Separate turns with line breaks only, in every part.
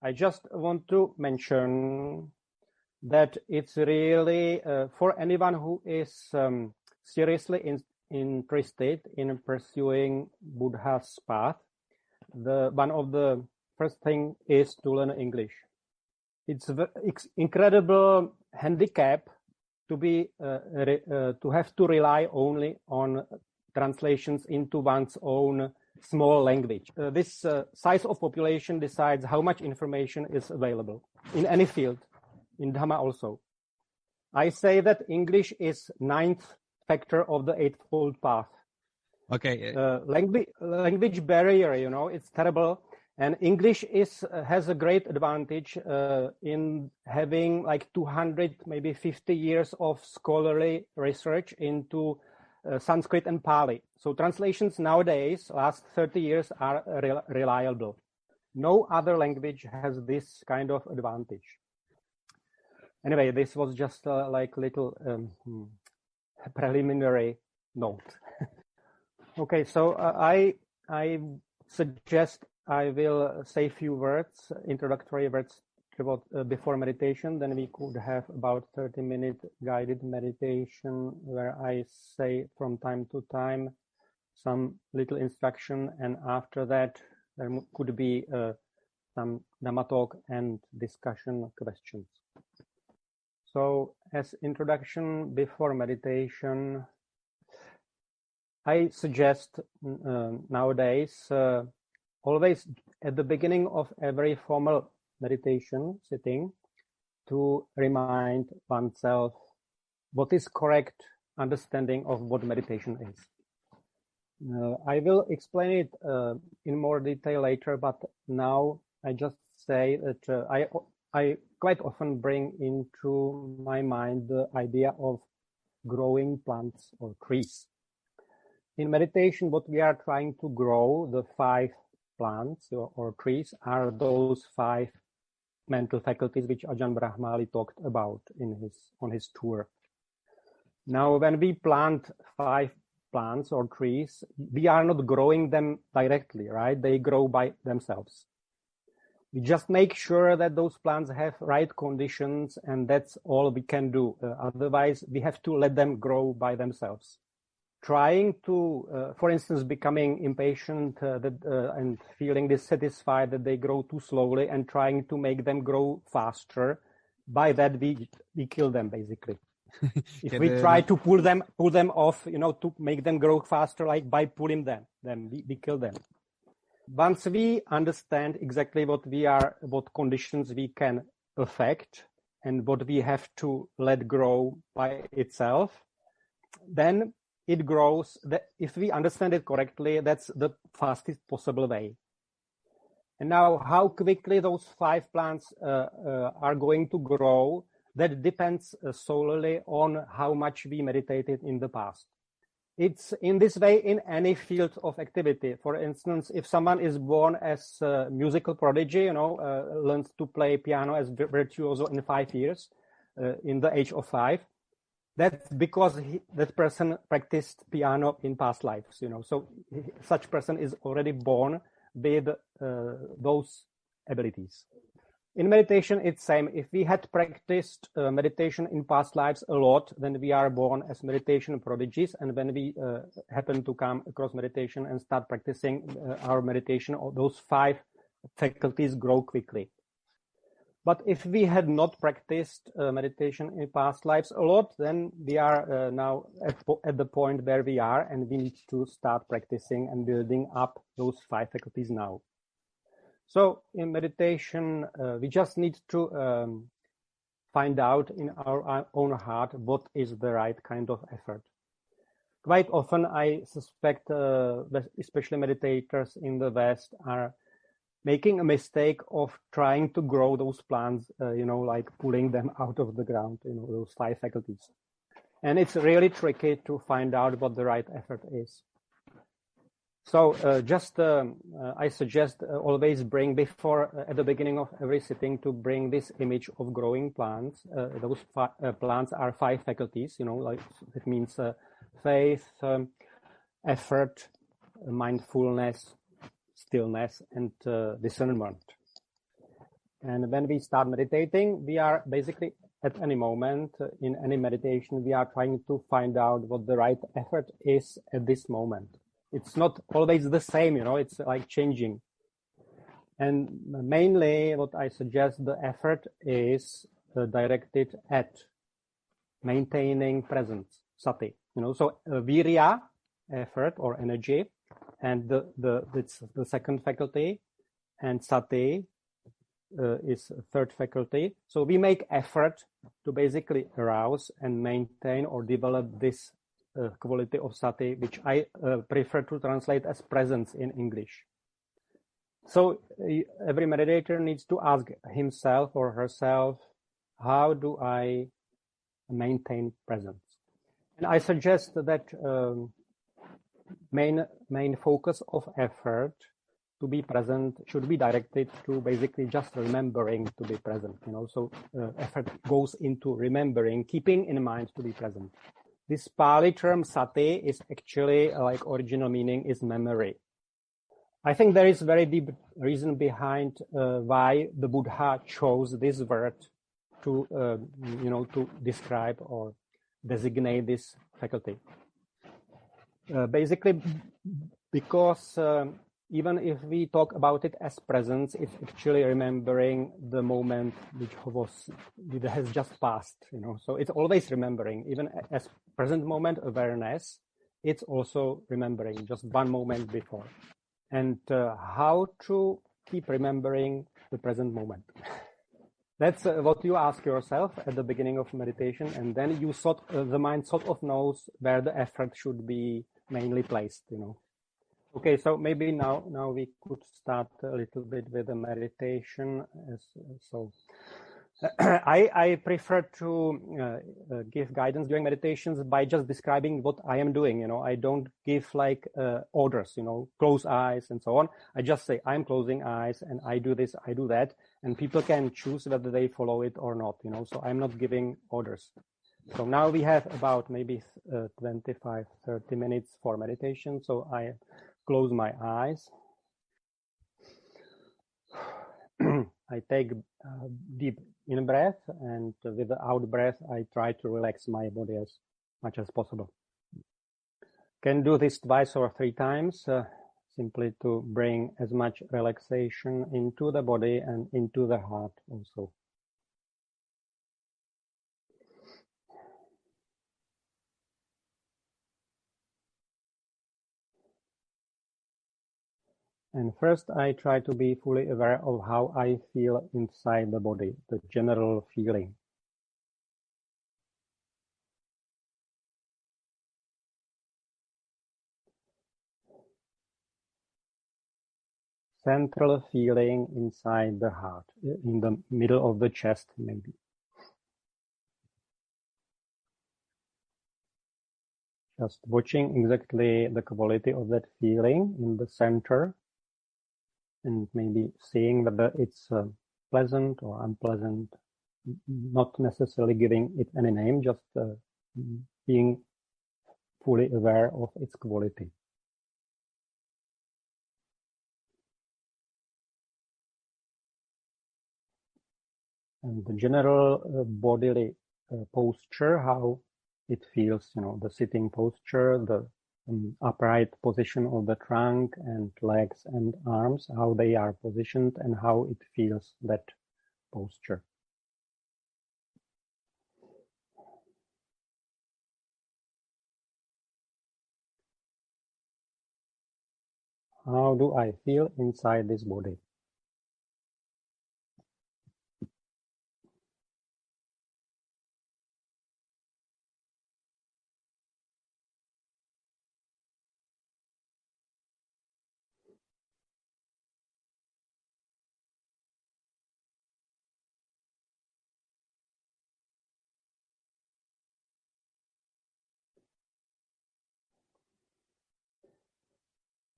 I just want to mention that it's really for anyone who is seriously interested in pursuing Buddha's path, one of the first thing is to learn English. It's incredible handicap to be to have to rely only on translations into one's own small language. This size of population decides how much information is available in any field, in Dhamma also. I say that English is 9th factor of the eightfold path.
Okay.
Language barrier, it's terrible. And English has a great advantage in having like 200, maybe 50 years of scholarly research into Sanskrit and Pali. So translations nowadays, last 30 years, are reliable. No other language has this kind of advantage. Anyway, this was just like little preliminary note. Okay, so I suggest I will say a few words, introductory words before meditation. Then we could have about 30-minute guided meditation where I say from time to time some little instruction, and after that there could be some Dhammatalk and discussion questions. So as introduction before meditation, I suggest nowadays always at the beginning of every formal meditation sitting to remind oneself what is correct understanding of what meditation is. I will explain it in more detail later, but now I just say that I quite often bring into my mind the idea of growing plants or trees. In meditation, what we are trying to grow, the 5 plants or trees, are those 5 mental faculties which Ajahn Brahmali talked about on his tour. Now, when we plant 5 plants or trees, we are not growing them directly, right? They grow by themselves. We just make sure that those plants have right conditions, and that's all we can do. Otherwise, we have to let them grow by themselves. Trying to, for instance, becoming impatient and feeling dissatisfied that they grow too slowly and trying to make them grow faster, by that we kill them basically. If we try to pull them off, to make them grow faster, like by pulling them, then we kill them. Once we understand exactly what conditions we can affect and what we have to let grow by itself, then it grows. If we understand it correctly, that's the fastest possible way. And now, how quickly those 5 plants are going to grow, that depends solely on how much we meditated in the past. It's in this way in any field of activity. For instance, if someone is born as a musical prodigy, learns to play piano as virtuoso in 5 years, in the age of 5, that's because that person practiced piano in past lives, So such person is already born with those abilities. In meditation, it's same. If we had practiced meditation in past lives a lot, then we are born as meditation prodigies. And when we happen to come across meditation and start practicing our meditation, those 5 faculties grow quickly. But if we had not practiced meditation in past lives a lot, then we are now at the point where we are, and we need to start practicing and building up those 5 faculties now. So in meditation, we just need to find out in our own heart what is the right kind of effort. Quite often, I suspect, especially meditators in the West, are making a mistake of trying to grow those plants, like pulling them out of the ground, those 5 faculties. And it's really tricky to find out what the right effort is. So I suggest always bring at the beginning of every sitting, to bring this image of growing plants. Those plants are 5 faculties, like it means faith, effort, mindfulness, stillness, and discernment. And when we start meditating, we are basically at any moment in any meditation, we are trying to find out what the right effort is at this moment. It's not always the same, it's like changing. And mainly what I suggest, the effort is directed at maintaining presence, sati. So virya, effort or energy, and it's the second faculty, and sati is third faculty. So we make effort to basically arouse and maintain or develop this quality of sati, which I prefer to translate as presence in English. So every meditator needs to ask himself or herself, how do I maintain presence? And I suggest that main focus of effort to be present should be directed to basically just remembering to be present. So effort goes into remembering, keeping in mind to be present. This Pali term sati is actually original meaning is memory. I think there is very deep reason behind why the Buddha chose this word to to describe or designate this faculty. Basically, because even if we talk about it as presence, it's actually remembering the moment which has just passed. So it's always remembering, even as present moment awareness. It's also remembering just one moment before. And how to keep remembering the present moment. That's what you ask yourself at the beginning of meditation, and then the mind sort of knows where the effort should be mainly placed. Okay, so maybe now we could start a little bit with the meditation. I prefer to give guidance during meditations by just describing what I am doing. I don't give orders, close eyes and so on. I just say I'm closing eyes and I do this, I do that, and people can choose whether they follow it or not. So I'm not giving orders. So now we have about maybe 25, 30 minutes for meditation. So I close my eyes. I take a deep in breath, and with the out breath, I try to relax my body as much as possible. Can do this twice or three times, simply to bring as much relaxation into the body and into the heart also. And first, I try to be fully aware of how I feel inside the body, the general feeling. Central feeling inside the heart, in the middle of the chest, maybe. Just watching exactly the quality of that feeling in the center, and maybe seeing whether it's pleasant or unpleasant, not necessarily giving it any name, just being fully aware of its quality. And the general bodily posture, how it feels, the sitting posture, the upright position of the trunk and legs and arms, how they are positioned and how it feels, that posture. How do I feel inside this body?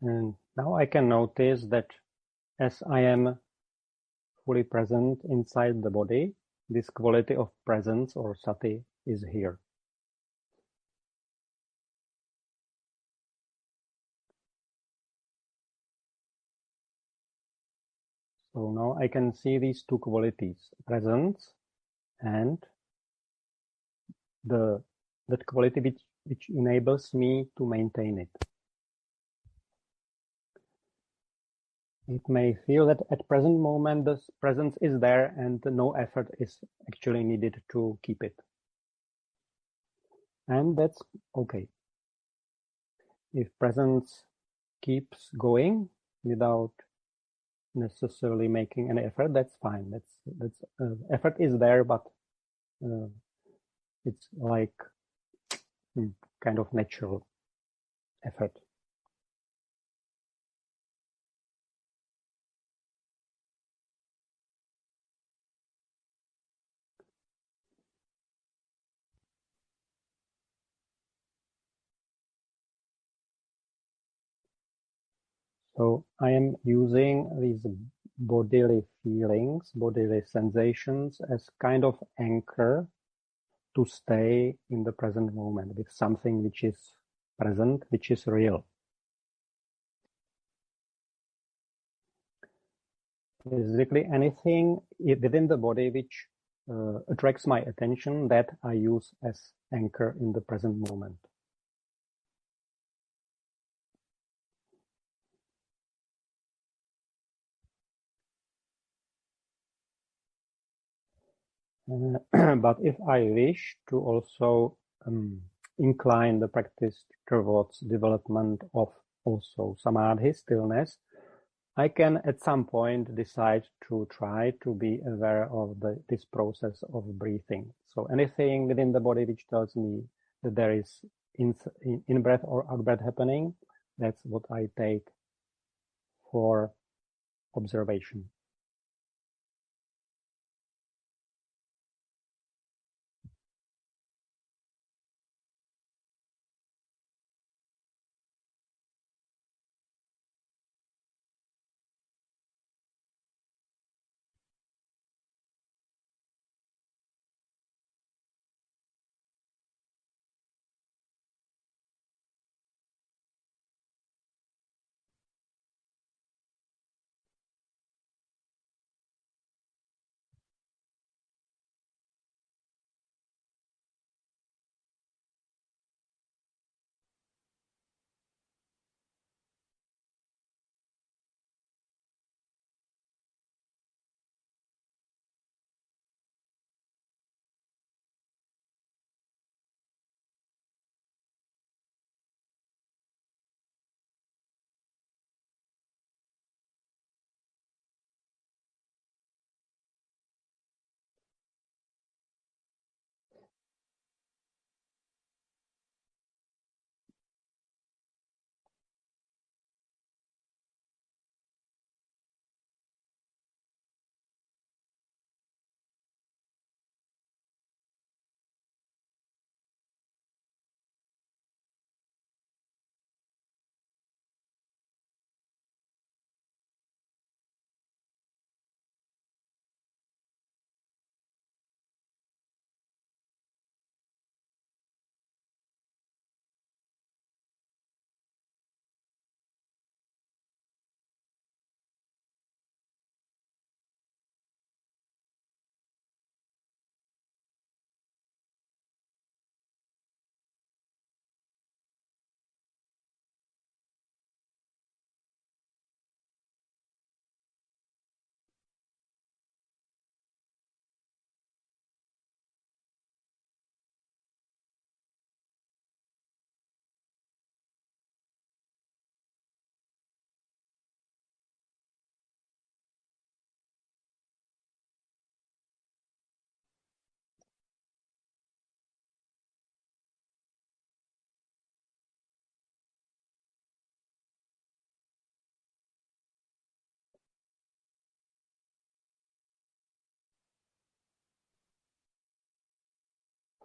And now I can notice that as I am fully present inside the body, this quality of presence or sati is here. So now I can see these two qualities, presence and that quality which enables me to maintain it. It may feel that at present moment the presence is there and no effort is actually needed to keep it. And that's okay. If presence keeps going without necessarily making any effort, that's fine. That's effort is there, but it's like kind of natural effort. So I am using these bodily feelings, bodily sensations as kind of anchor to stay in the present moment with something which is present, which is real. Basically anything within the body which attracts my attention, that I use as anchor in the present moment. But if I wish to also incline the practice towards development of also Samādhi, stillness, I can at some point decide to try to be aware of this process of breathing. So anything within the body which tells me that there is in-breath or out-breath happening, that's what I take for observation.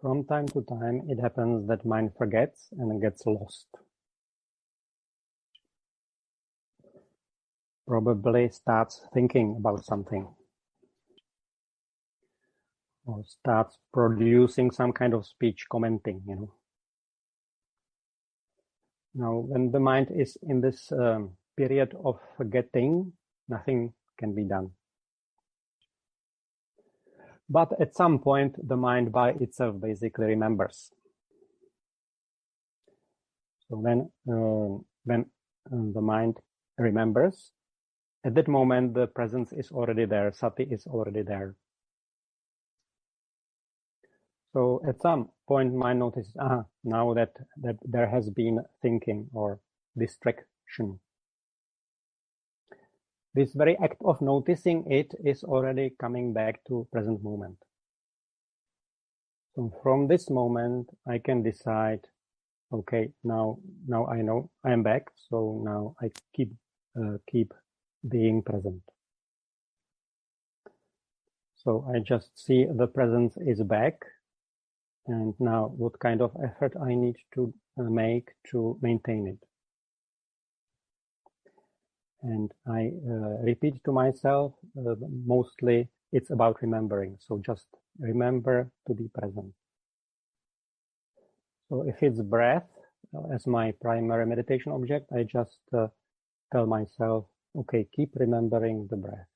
From time to time, it happens that mind forgets and gets lost. Probably starts thinking about something. Or starts producing some kind of speech commenting, Now, when the mind is in this period of forgetting, nothing can be done. But at some point, the mind by itself basically remembers. So when the mind remembers, at that moment, the presence is already there, sati is already there. So at some point, mind notices, now that there has been thinking or distraction. This very act of noticing it is already coming back to present moment. So from this moment, I can decide, okay, now I know I am back, so now I keep being present. So I just see the presence is back, and now what kind of effort I need to make to maintain it. And I repeat to myself, mostly it's about remembering. So just remember to be present. So if it's breath as my primary meditation object, I just tell myself, okay, keep remembering the breath.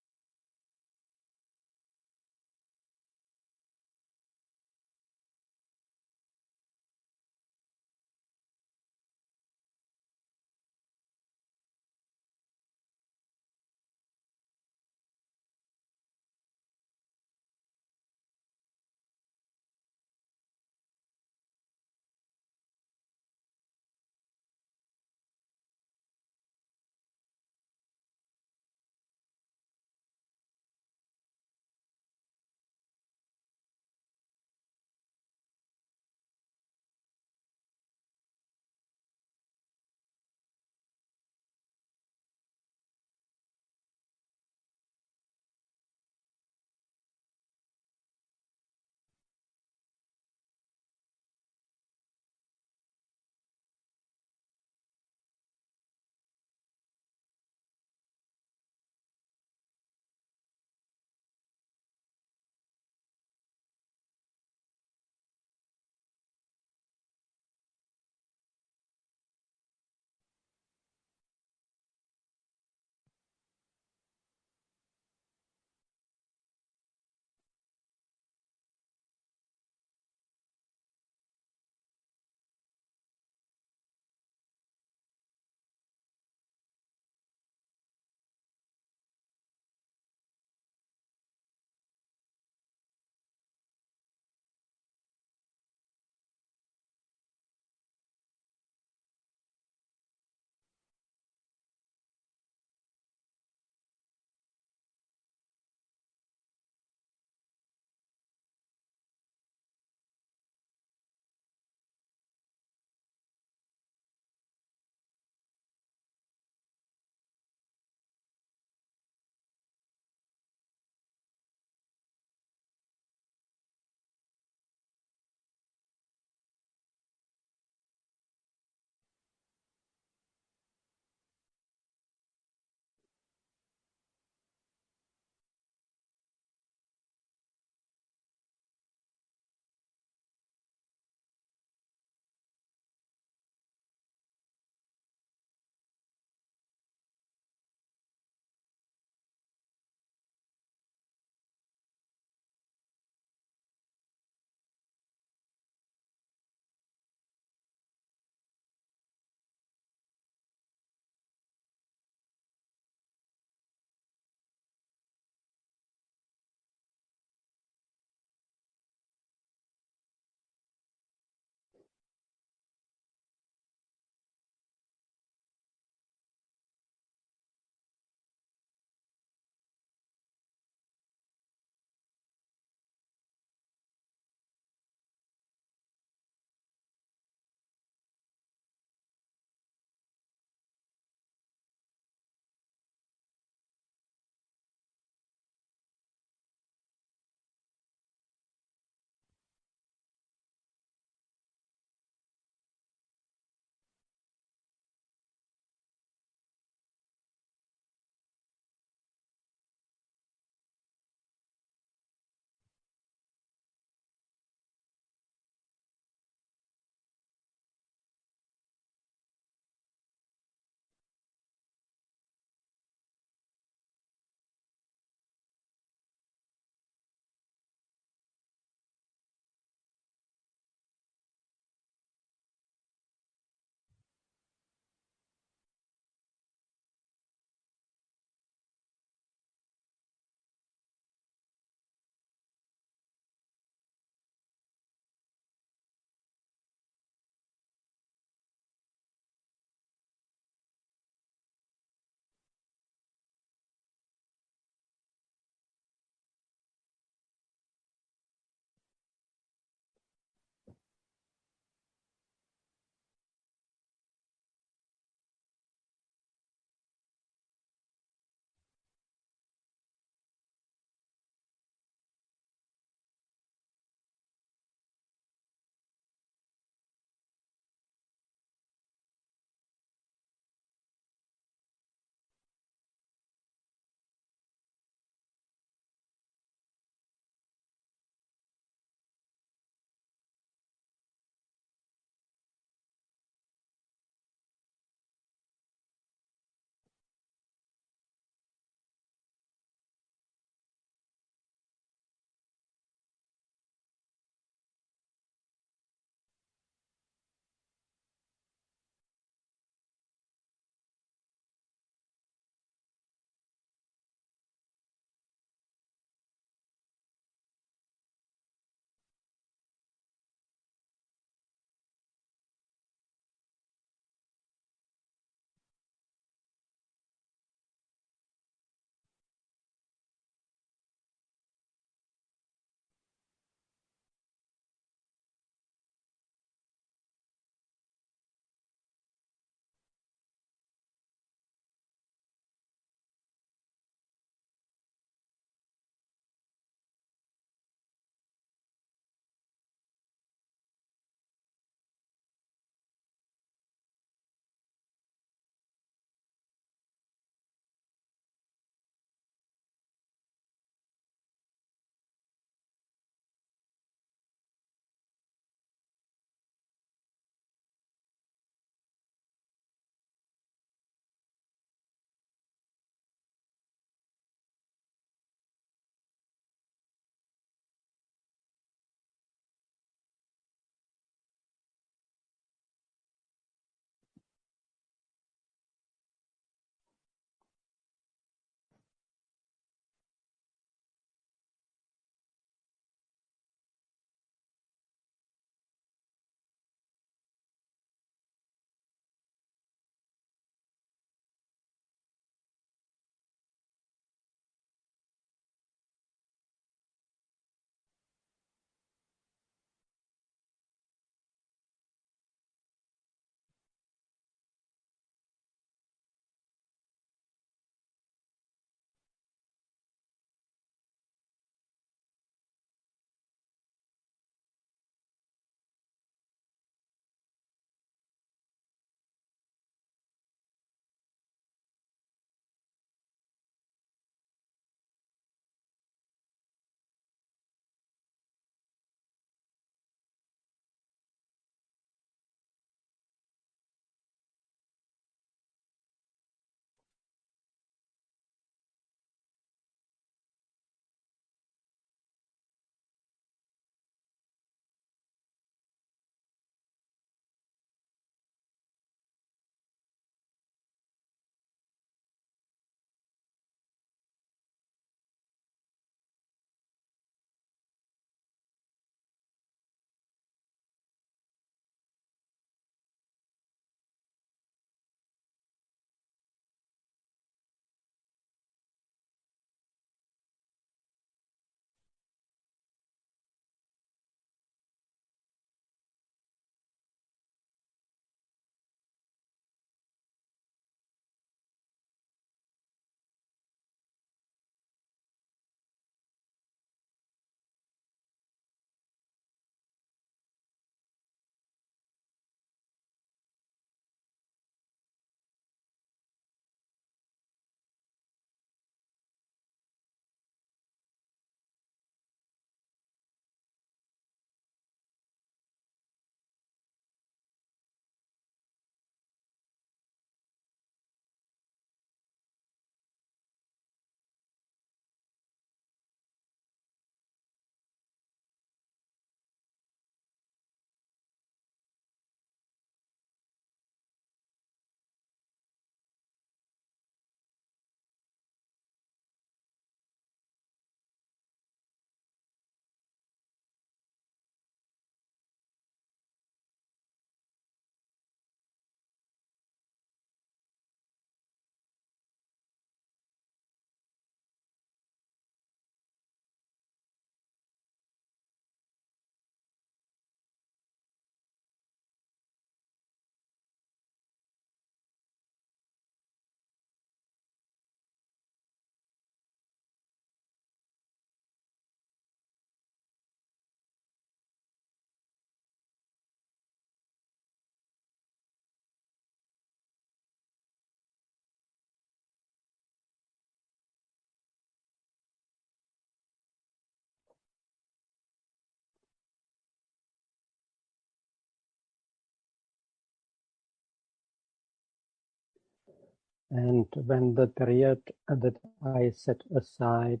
And when the period that I set aside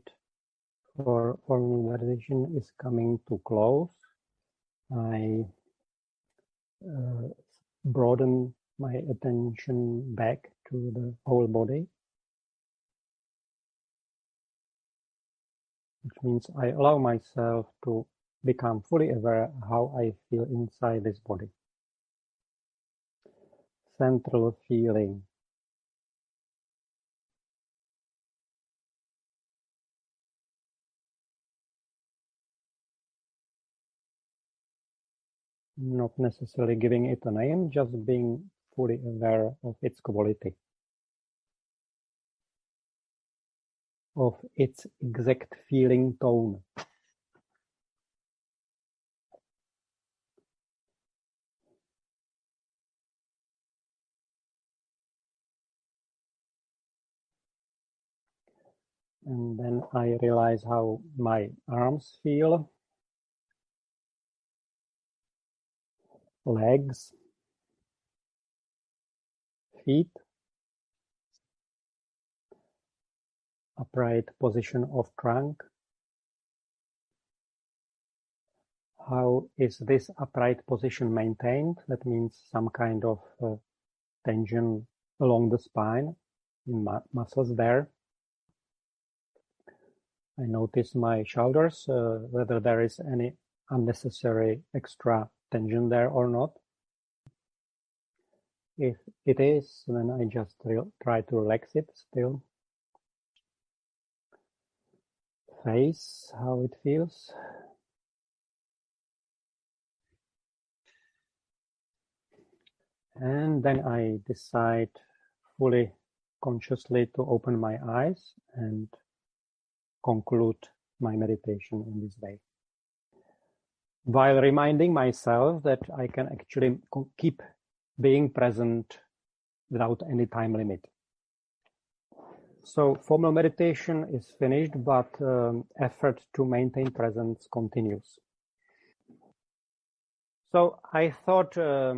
for formal meditation is coming to close, I broaden my attention back to the whole body, which means I allow myself to become fully aware how I feel inside this body. Central feeling. Not necessarily giving it a name, just being fully aware of its quality, of its exact feeling tone. And then I realize how my arms feel, legs, feet, upright position of trunk. How is this upright position maintained? That means some kind of tension along the spine, in muscles there. I notice my shoulders, whether there is any unnecessary extra tension there or not. If it is, then I just try to relax it still. Face, how it feels. And then I decide fully consciously to open my eyes and conclude my meditation in this way, while reminding myself that I can actually keep being present without any time limit. So formal meditation is finished, but effort to maintain presence continues. So I thought I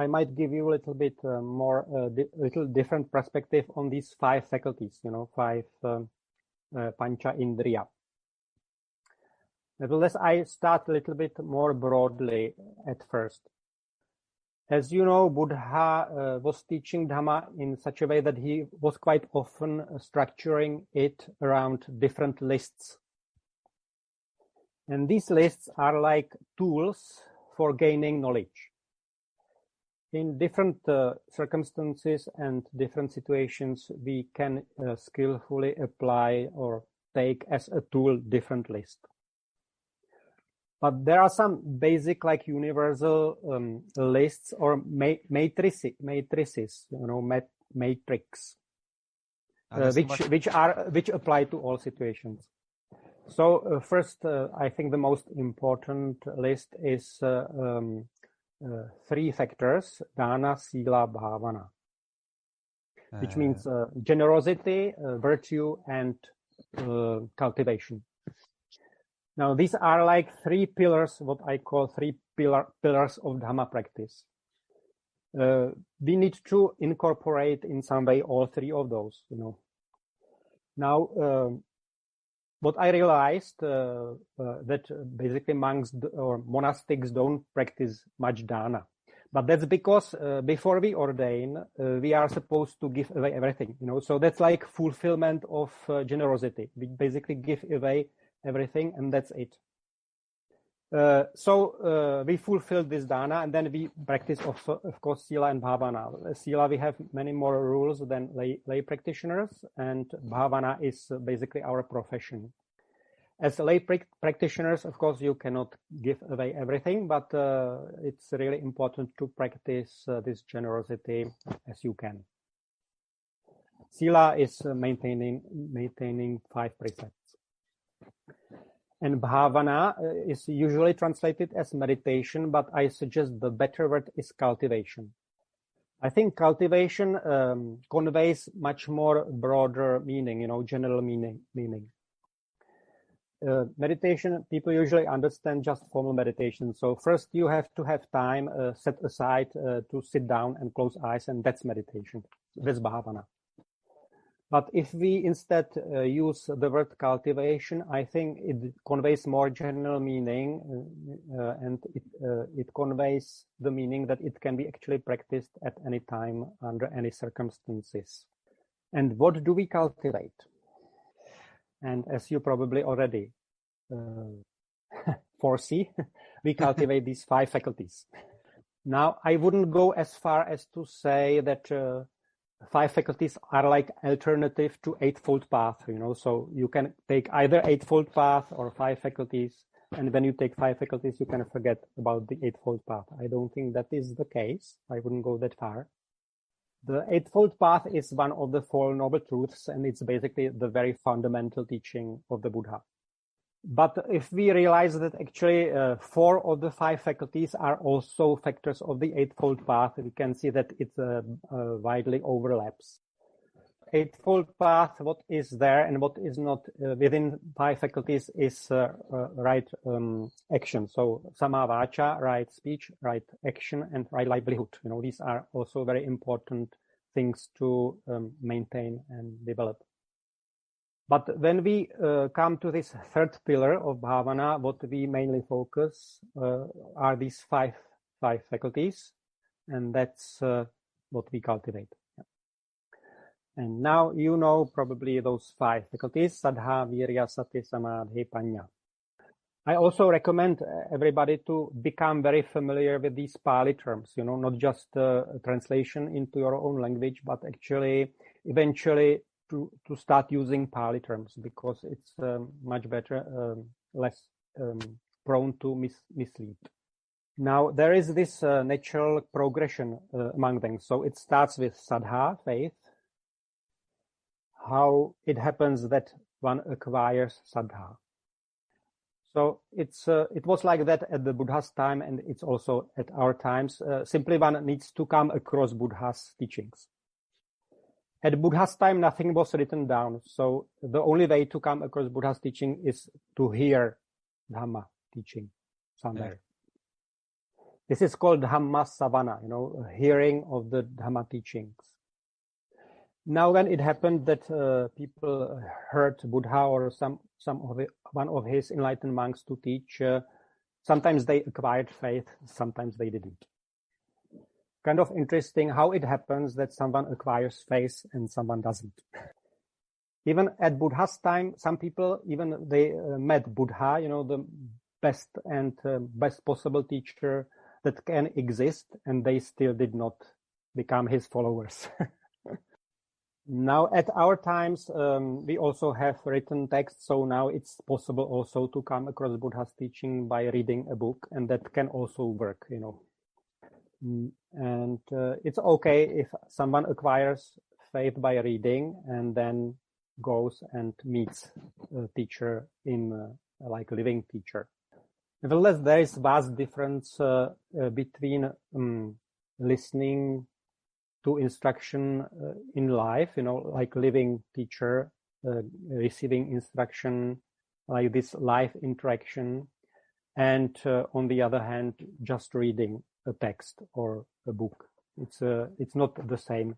might give you a little bit more, little different perspective on these 5 faculties, 5 pancha indriya. Nevertheless, I start a little bit more broadly at first. As you know, Buddha was teaching Dhamma in such a way that he was quite often structuring it around different lists. And these lists are like tools for gaining knowledge. In different circumstances and different situations, we can skillfully apply or take as a tool different lists. But there are some basic, like universal lists or matrices, matrix, which apply to all situations. So first, I think the most important list is 3 factors: dana, sila, bhāvanā, which means generosity, virtue, and cultivation. Now, these are like 3 pillars, what I call 3 pillars of Dhamma practice. We need to incorporate in some way all 3 of those, Now, what I realized that basically monks or monastics don't practice much dana. But that's because before we ordain, we are supposed to give away everything, So that's like fulfillment of generosity. We basically give away everything, and that's it. So we fulfill this dana, and then we practice, of course, sila and bhāvanā. Sila, we have many more rules than lay practitioners, and bhāvanā is basically our profession. As lay practitioners, of course, you cannot give away everything, but it's really important to practice this generosity as you can. Sila is maintaining 5 precepts. And bhāvanā is usually translated as meditation, but I suggest the better word is cultivation. I think cultivation conveys much more broader meaning, general meaning. meditation, people usually understand just formal meditation. So first you have to have time set aside to sit down and close eyes, and that's meditation. That's Bhāvanā. But if we instead use the word cultivation, I think it conveys more general meaning, and it conveys the meaning that it can be actually practiced at any time, under any circumstances. And what do we cultivate? And as you probably already foresee, we cultivate these 5 faculties. Now, I wouldn't go as far as to say that 5 faculties are like alternative to eightfold path, so you can take either eightfold path or 5 faculties, and when you take 5 faculties, you can forget about the eightfold path. I don't think that is the case. I wouldn't go that far. The eightfold path is one of the 4 noble truths, and it's basically the very fundamental teaching of the Buddha. But if we realize that actually 4 of the 5 faculties are also factors of the eightfold path, we can see that it widely overlaps. Eightfold path, what is there and what is not within 5 faculties is right action. So sama vacha, right speech, right action, and right livelihood. These are also very important things to maintain and develop. But when we come to this 3rd pillar of Bhāvanā, what we mainly focus are these 5 faculties, and that's what we cultivate. And now you know probably those 5 faculties: Saddha, Virya, Sati, Samādhi, Paññā. I also recommend everybody to become very familiar with these Pali terms, not just translation into your own language, but actually eventually to start using Pali terms, because it's much better, less prone to mislead. Now, there is this natural progression among them. So it starts with Saddha, faith, how it happens that one acquires Saddha. So it was like that at the Buddha's time, and it's also at our times. Simply one needs to come across Buddha's teachings. At Buddha's time, nothing was written down. So the only way to come across Buddha's teaching is to hear Dhamma teaching somewhere. This is called Dhamma Savana, hearing of the Dhamma teachings. Now, when it happened that people heard Buddha or one of his enlightened monks to teach, sometimes they acquired faith, sometimes they didn't. Kind of interesting how it happens that someone acquires faith and someone doesn't. Even at Buddha's time, some people, even they met Buddha, the best and best possible teacher that can exist, and they still did not become his followers. Now, at our times, we also have written texts, so now it's possible also to come across Buddha's teaching by reading a book, and that can also work, And it's okay if someone acquires faith by reading and then goes and meets a teacher in like a living teacher. Nevertheless, there is vast difference between listening to instruction in life, like living teacher, receiving instruction, like this life interaction, and on the other hand, just reading a text or a book. It's not the same.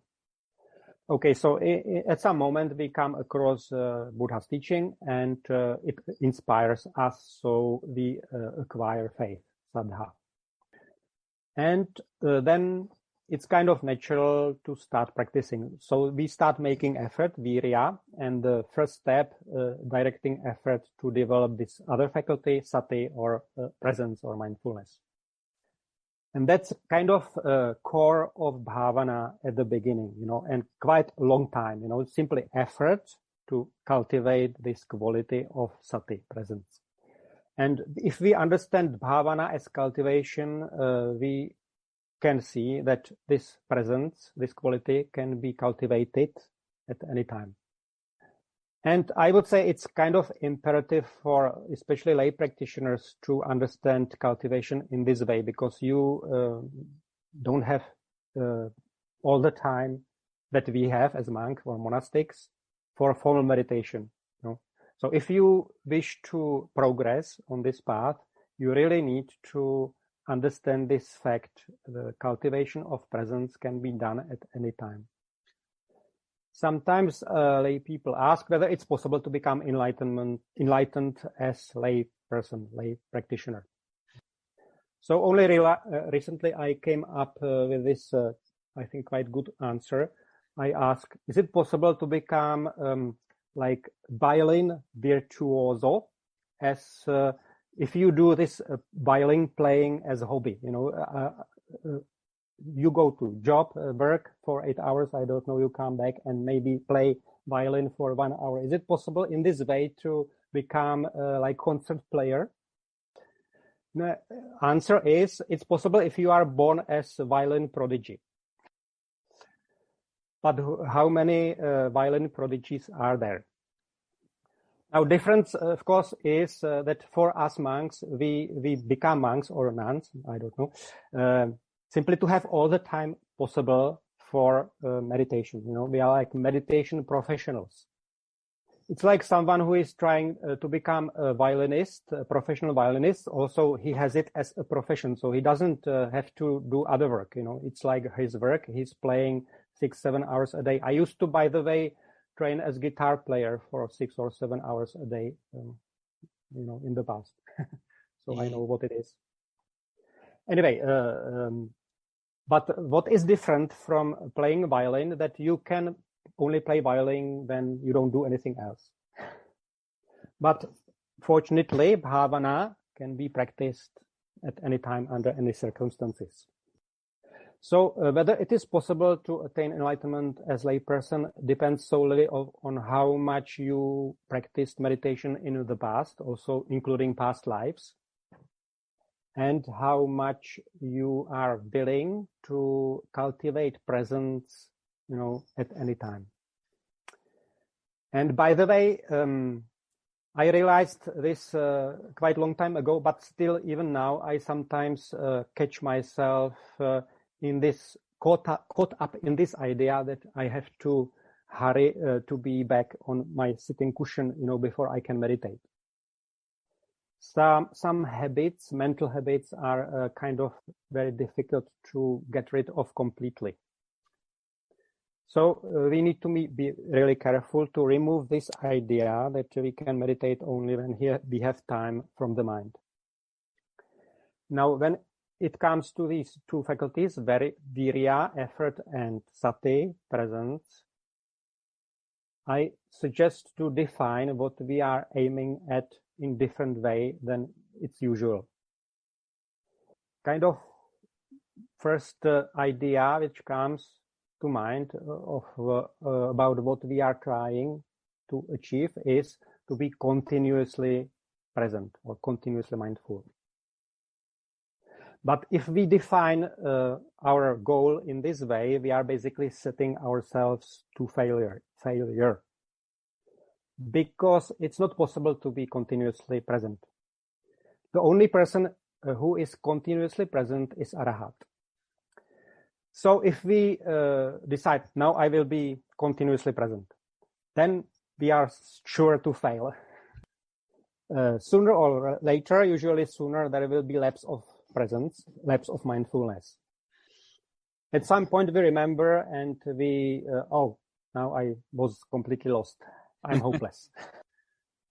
Okay, so at some moment we come across Buddha's teaching, and it inspires us, so we acquire faith, Saddha. And then it's kind of natural to start practicing. So we start making effort, virya, and the first step, directing effort to develop this other faculty, sati, or presence or mindfulness. And that's kind of core of Bhāvanā at the beginning, and quite a long time, simply effort to cultivate this quality of sati, presence. And if we understand Bhāvanā as cultivation, we can see that this presence, this quality can be cultivated at any time. And I would say it's kind of imperative for especially lay practitioners to understand cultivation in this way, because you don't have all the time that we have as monks or monastics for formal meditation. So if you wish to progress on this path, you really need to understand this fact. The cultivation of presence can be done at any time. Sometimes lay people ask whether it's possible to become enlightened as lay person, lay practitioner. So only recently I came up with this, I think, quite good answer. I asked, is it possible to become like violin virtuoso, as if you do this violin playing as a hobby? You go to job, work for 8 hours, I don't know, you come back and maybe play violin for 1 hour. Is it possible in this way to become like concert player? The answer is, it's possible if you are born as a violin prodigy. But how many violin prodigies are there? Now, difference, of course, is that for us monks, we become monks or nuns, I don't know, simply to have all the time possible for meditation. We are like meditation professionals. It's like someone who is trying to become a violinist, a professional violinist. Also, he has it as a profession, so he doesn't have to do other work. It's like his work. He's playing 6-7 hours a day. I used to, by the way, train as guitar player for 6 or 7 hours a day, in the past. So I know what it is. Anyway, but what is different from playing violin, that you can only play violin when you don't do anything else. But fortunately, Bhāvanā can be practiced at any time under any circumstances. So whether it is possible to attain enlightenment as layperson depends solely on how much you practiced meditation in the past, also including past lives, and how much you are willing to cultivate presence, at any time. And by the way, I realized this quite a long time ago, but still, even now, I sometimes catch myself in this caught up in this idea that I have to hurry to be back on my sitting cushion, before I can meditate. Some habits, mental habits, are kind of very difficult to get rid of completely. So we need to be really careful to remove this idea that we can meditate only when we have time from the mind. Now, when it comes to these two faculties, virya, effort, and sati, presence, I suggest to define what we are aiming at in different way than it's usual. Kind of first idea which comes to mind about what we are trying to achieve is to be continuously present or continuously mindful. But if we define our goal in this way, we are basically setting ourselves to failure, because it's not possible to be continuously present. The only person who is continuously present is Arahat. So if we decide, now I will be continuously present, then we are sure to fail. Sooner or later, usually sooner, there will be lapse of presence, lapse of mindfulness. At some point we remember and now I was completely lost. I'm hopeless.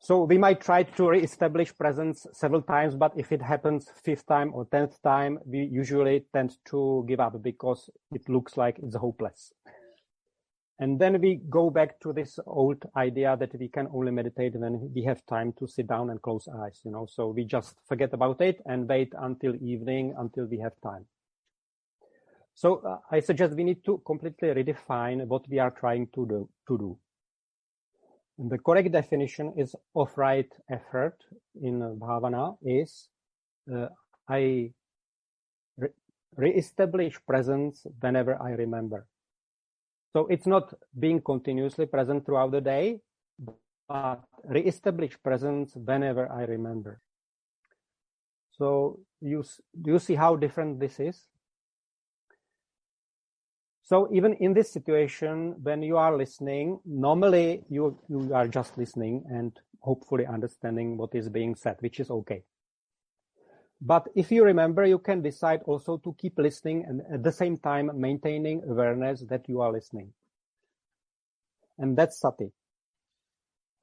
So we might try to re-establish presence several times, but if it happens 5th time or 10th time, we usually tend to give up because it looks like it's hopeless. And then we go back to this old idea that we can only meditate when we have time to sit down and close eyes, so we just forget about it and wait until evening, until we have time. So I suggest we need to completely redefine what we are trying to do. And the correct definition is of right effort in Bhāvanā is I re-establish presence whenever I remember. So it's not being continuously present throughout the day, but re-establish presence whenever I remember. So do you see how different this is? So even in this situation, when you are listening, normally you are just listening, and hopefully understanding what is being said, which is okay. But if you remember, you can decide also to keep listening and at the same time maintaining awareness that you are listening. And that's sati.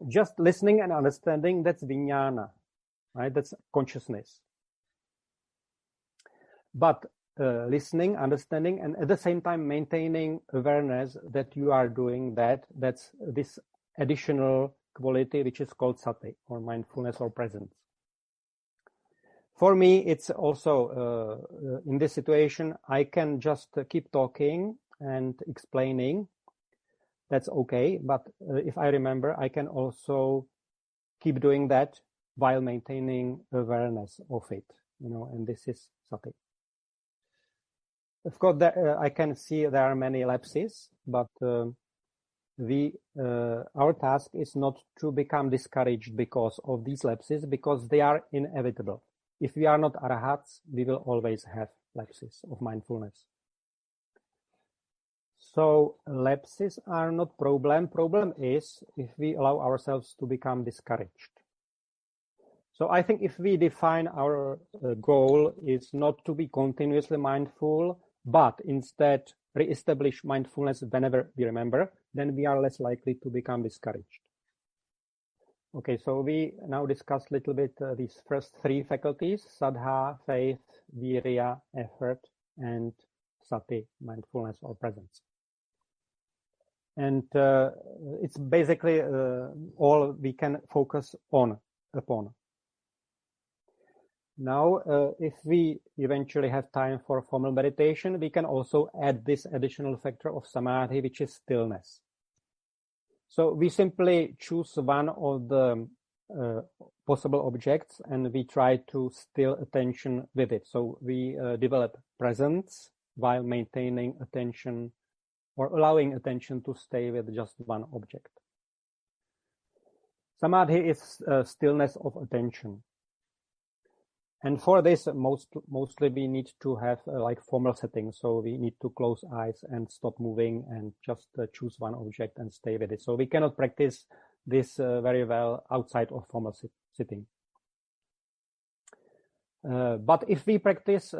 Just listening and understanding, that's vijnana, right? That's consciousness. But listening, understanding, and at the same time maintaining awareness that you are doing that's this additional quality which is called sati, or mindfulness or presence. For me, it's also, in this situation, I can just keep talking and explaining. That's okay. But if I remember, I can also keep doing that while maintaining awareness of it, and this is sati. Of course, I can see there are many lapses, but our task is not to become discouraged because of these lapses, because they are inevitable. If we are not arahats, we will always have lapses of mindfulness. So lapses are not problem. Problem is if we allow ourselves to become discouraged. So I think if we define our goal is not to be continuously mindful, but instead re-establish mindfulness whenever we remember, then we are less likely to become discouraged. Okay, so we now discussed a little bit these first three faculties: saddha, faith, virya, effort, and sati, mindfulness or presence. And it's basically all we can focus upon. Now, if we eventually have time for formal meditation, we can also add this additional factor of samadhi, which is stillness. So we simply choose one of the possible objects and we try to still attention with it. So we develop presence while maintaining attention or allowing attention to stay with just one object. Samadhi is stillness of attention. And for this, mostly we need to have like formal settings. So we need to close eyes and stop moving and just choose one object and stay with it. So we cannot practice this very well outside of formal sitting. But if we practice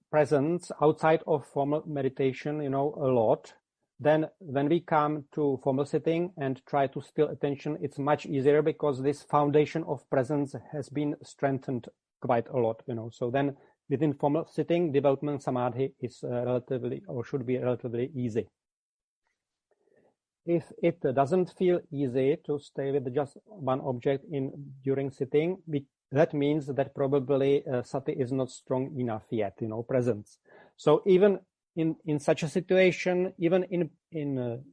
presence outside of formal meditation, a lot, then when we come to formal sitting and try to still attention, it's much easier because this foundation of presence has been strengthened quite a lot, So then within formal sitting, development samadhi is relatively, or should be relatively easy. If it doesn't feel easy to stay with just one object during sitting, that means that probably sati is not strong enough yet, presence. So even in such a situation, even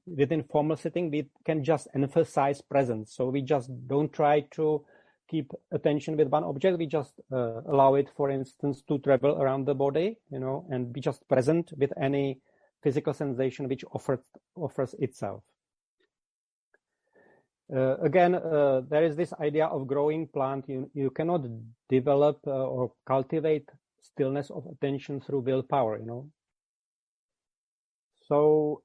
within formal sitting, we can just emphasize presence. So we just don't try to keep attention with one object. We just allow it, for instance, to travel around the body, and be just present with any physical sensation which offers itself. Again, there is this idea of growing plant. You cannot develop or cultivate stillness of attention through willpower, So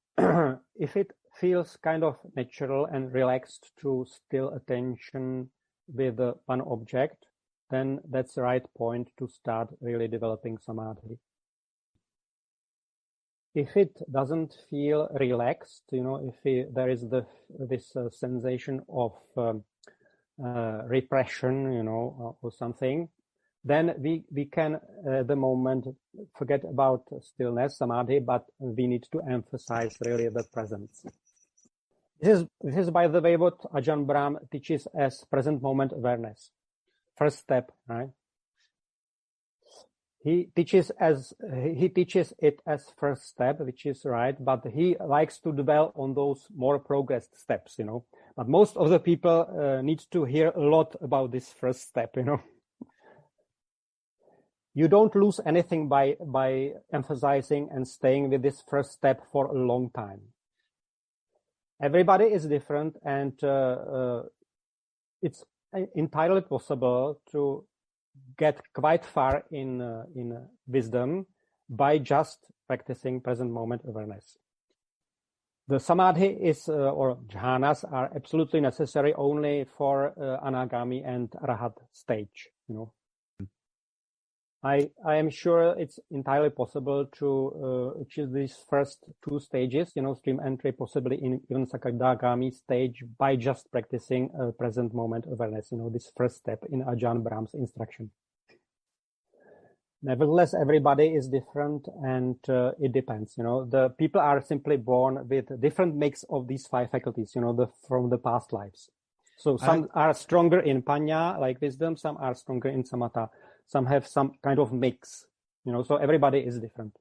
if it feels kind of natural and relaxed to still attention with one object, then that's the right point to start really developing samadhi. If it doesn't feel relaxed, if there is this sensation of repression, or something, then we can at the moment forget about stillness, samadhi, but we need to emphasize really the presence. This is, by the way, what Ajahn Brahm teaches as present moment awareness. First step, right? He teaches it as first step, which is right, but he likes to dwell on those more progressed steps, But most of the people need to hear a lot about this first step, You don't lose anything by emphasizing and staying with this first step for a long time. Everybody is different, and it's entirely possible to get quite far in wisdom by just practicing present moment awareness. The Samādhi is, or jhanas are absolutely necessary only for Anagami and Arahat stage, I am sure it's entirely possible to achieve these first two stages, stream entry, possibly in even Sakadagami stage, by just practicing present moment awareness, this first step in Ajahn Brahm's instruction. Nevertheless, everybody is different, and it depends. The people are simply born with different mix of these five faculties, from the past lives. So some are stronger in Panya, like wisdom, some are stronger in Samatha. Some have some kind of mix, so everybody is different.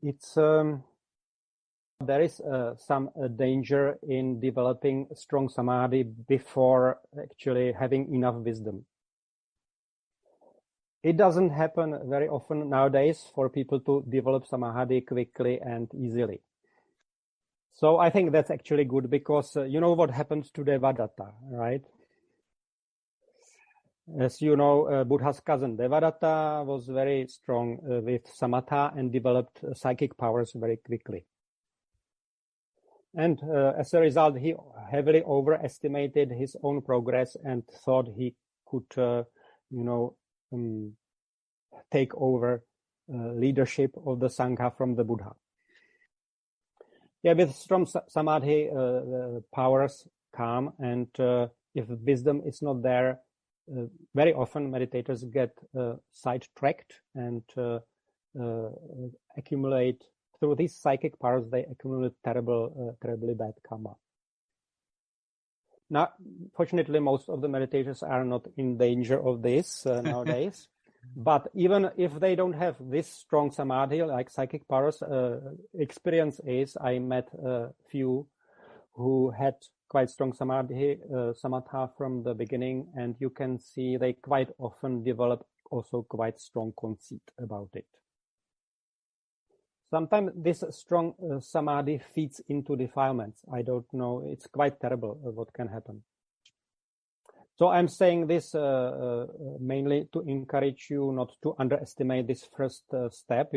It's there is some danger in developing strong Samadhi before actually having enough wisdom. It doesn't happen very often nowadays for people to develop Samadhi quickly and easily. So I think that's actually good, because you know what happened to Devadatta, right? As you know, Buddha's cousin Devadatta was very strong with samatha and developed psychic powers very quickly. And as a result, he heavily overestimated his own progress and thought he could, take over leadership of the Sangha from the Buddha. Yeah, with strong samadhi, powers come, and if wisdom is not there, very often meditators get sidetracked and accumulate, through these psychic powers, they accumulate terribly bad karma. Now, fortunately, most of the meditators are not in danger of this nowadays. But even if they don't have this strong samadhi, like psychic powers, experience is, I met a few who had quite strong samadhi, samatha from the beginning, and you can see they quite often develop also quite strong conceit about it. Sometimes this strong samadhi feeds into defilements. I don't know, it's quite terrible what can happen. So I'm saying this mainly to encourage you not to underestimate this first step,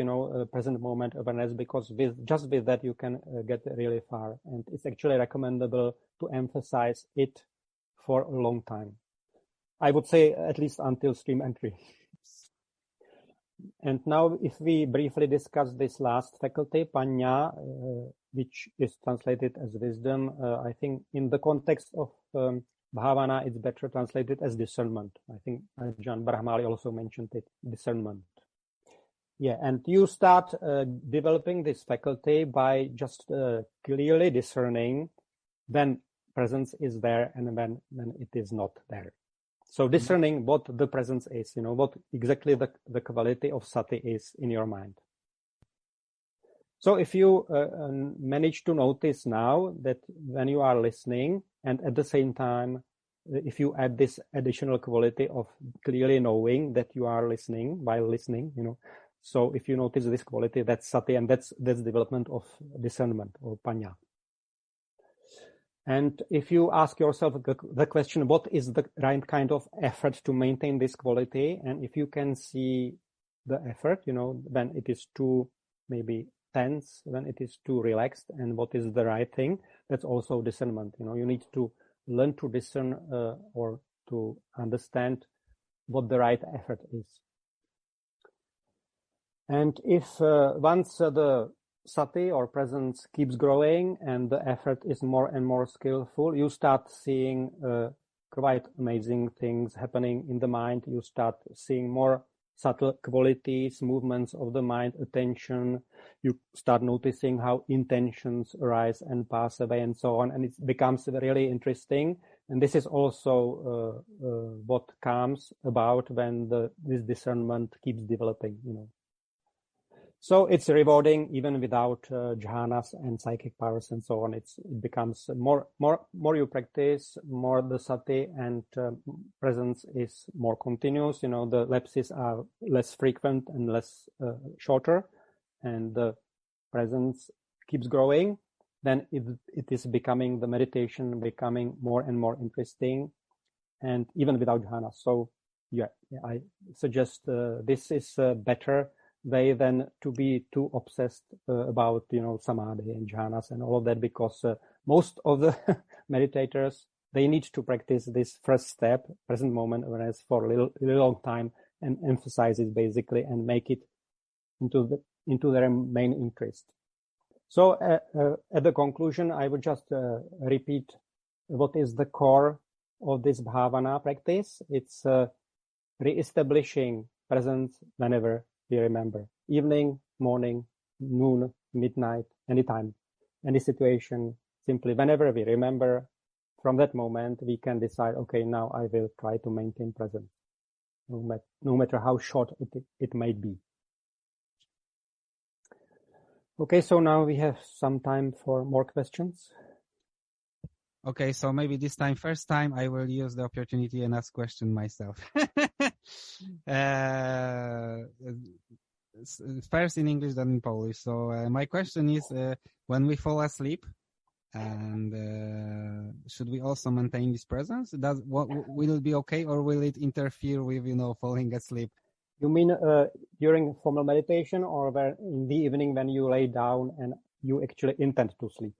present moment awareness, because just with that you can get really far. And it's actually recommendable to emphasize it for a long time. I would say at least until stream entry. And now if we briefly discuss this last faculty, Panya, which is translated as wisdom, I think in the context of Bhāvanā, it's better translated as discernment. I think Ajahn Brahmali also mentioned it, discernment. Yeah, and you start developing this faculty by just clearly discerning when presence is there and when it is not there. So discerning what the presence is, what exactly the quality of sati is in your mind. So if you manage to notice now that when you are listening, and at the same time, if you add this additional quality of clearly knowing that you are listening while listening, so if you notice this quality, that's sati, and that's development of discernment or panya. And if you ask yourself the question, what is the right kind of effort to maintain this quality? And if you can see the effort, when it is too maybe tense, when it is too relaxed, and what is the right thing, that's also discernment. You need to learn to discern or to understand what the right effort is. And if once the sati or presence keeps growing and the effort is more and more skillful, you start seeing quite amazing things happening in the mind. You start seeing more subtle qualities, movements of the mind, attention. You start noticing how intentions arise and pass away and so on. And it becomes really interesting. And this is also what comes about when this discernment keeps developing, So it's rewarding even without jhanas and psychic powers and so on. It becomes more you practice, more the sati and presence is more continuous. The lapses are less frequent and less shorter, and the presence keeps growing. Then it is becoming, the meditation becoming more and more interesting, and even without jhanas. So yeah, I suggest this is better way than to be too obsessed about, Samādhi and jhanas and all of that, because most of the meditators, they need to practice this first step, present moment awareness, for a long time, and emphasize it basically and make it into their main interest. So at the conclusion, I would just repeat what is the core of this Bhāvanā practice. It's re-establishing presence whenever we remember. Evening, morning, noon, midnight, anytime, any situation, simply whenever we remember. From that moment, we can decide, okay, now I will try to maintain presence, no matter how short it may be. Okay, so now we have some time for more questions.
Okay, so maybe this time, first time, I will use the opportunity and ask question myself. First in English, then in Polish. So my question is, when we fall asleep, and should we also maintain this presence? Will it be okay, or will it interfere with, falling asleep?
You mean during formal meditation, or in the evening when you lay down and you actually intend to sleep?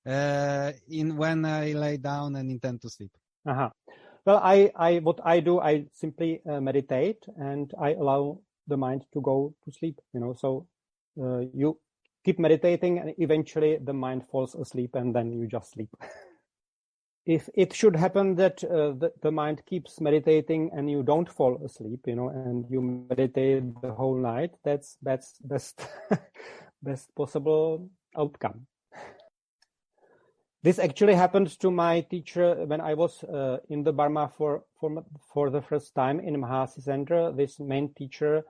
When I lay down and intend to sleep.
Well, what I do, I simply meditate and I allow the mind to go to sleep. So you keep meditating and eventually the mind falls asleep and then you just sleep. If it should happen that the mind keeps meditating and you don't fall asleep, and you meditate the whole night, that's best possible outcome. This actually happened to my teacher when I was in the Burma for the first time in Mahasi Center. This main teacher,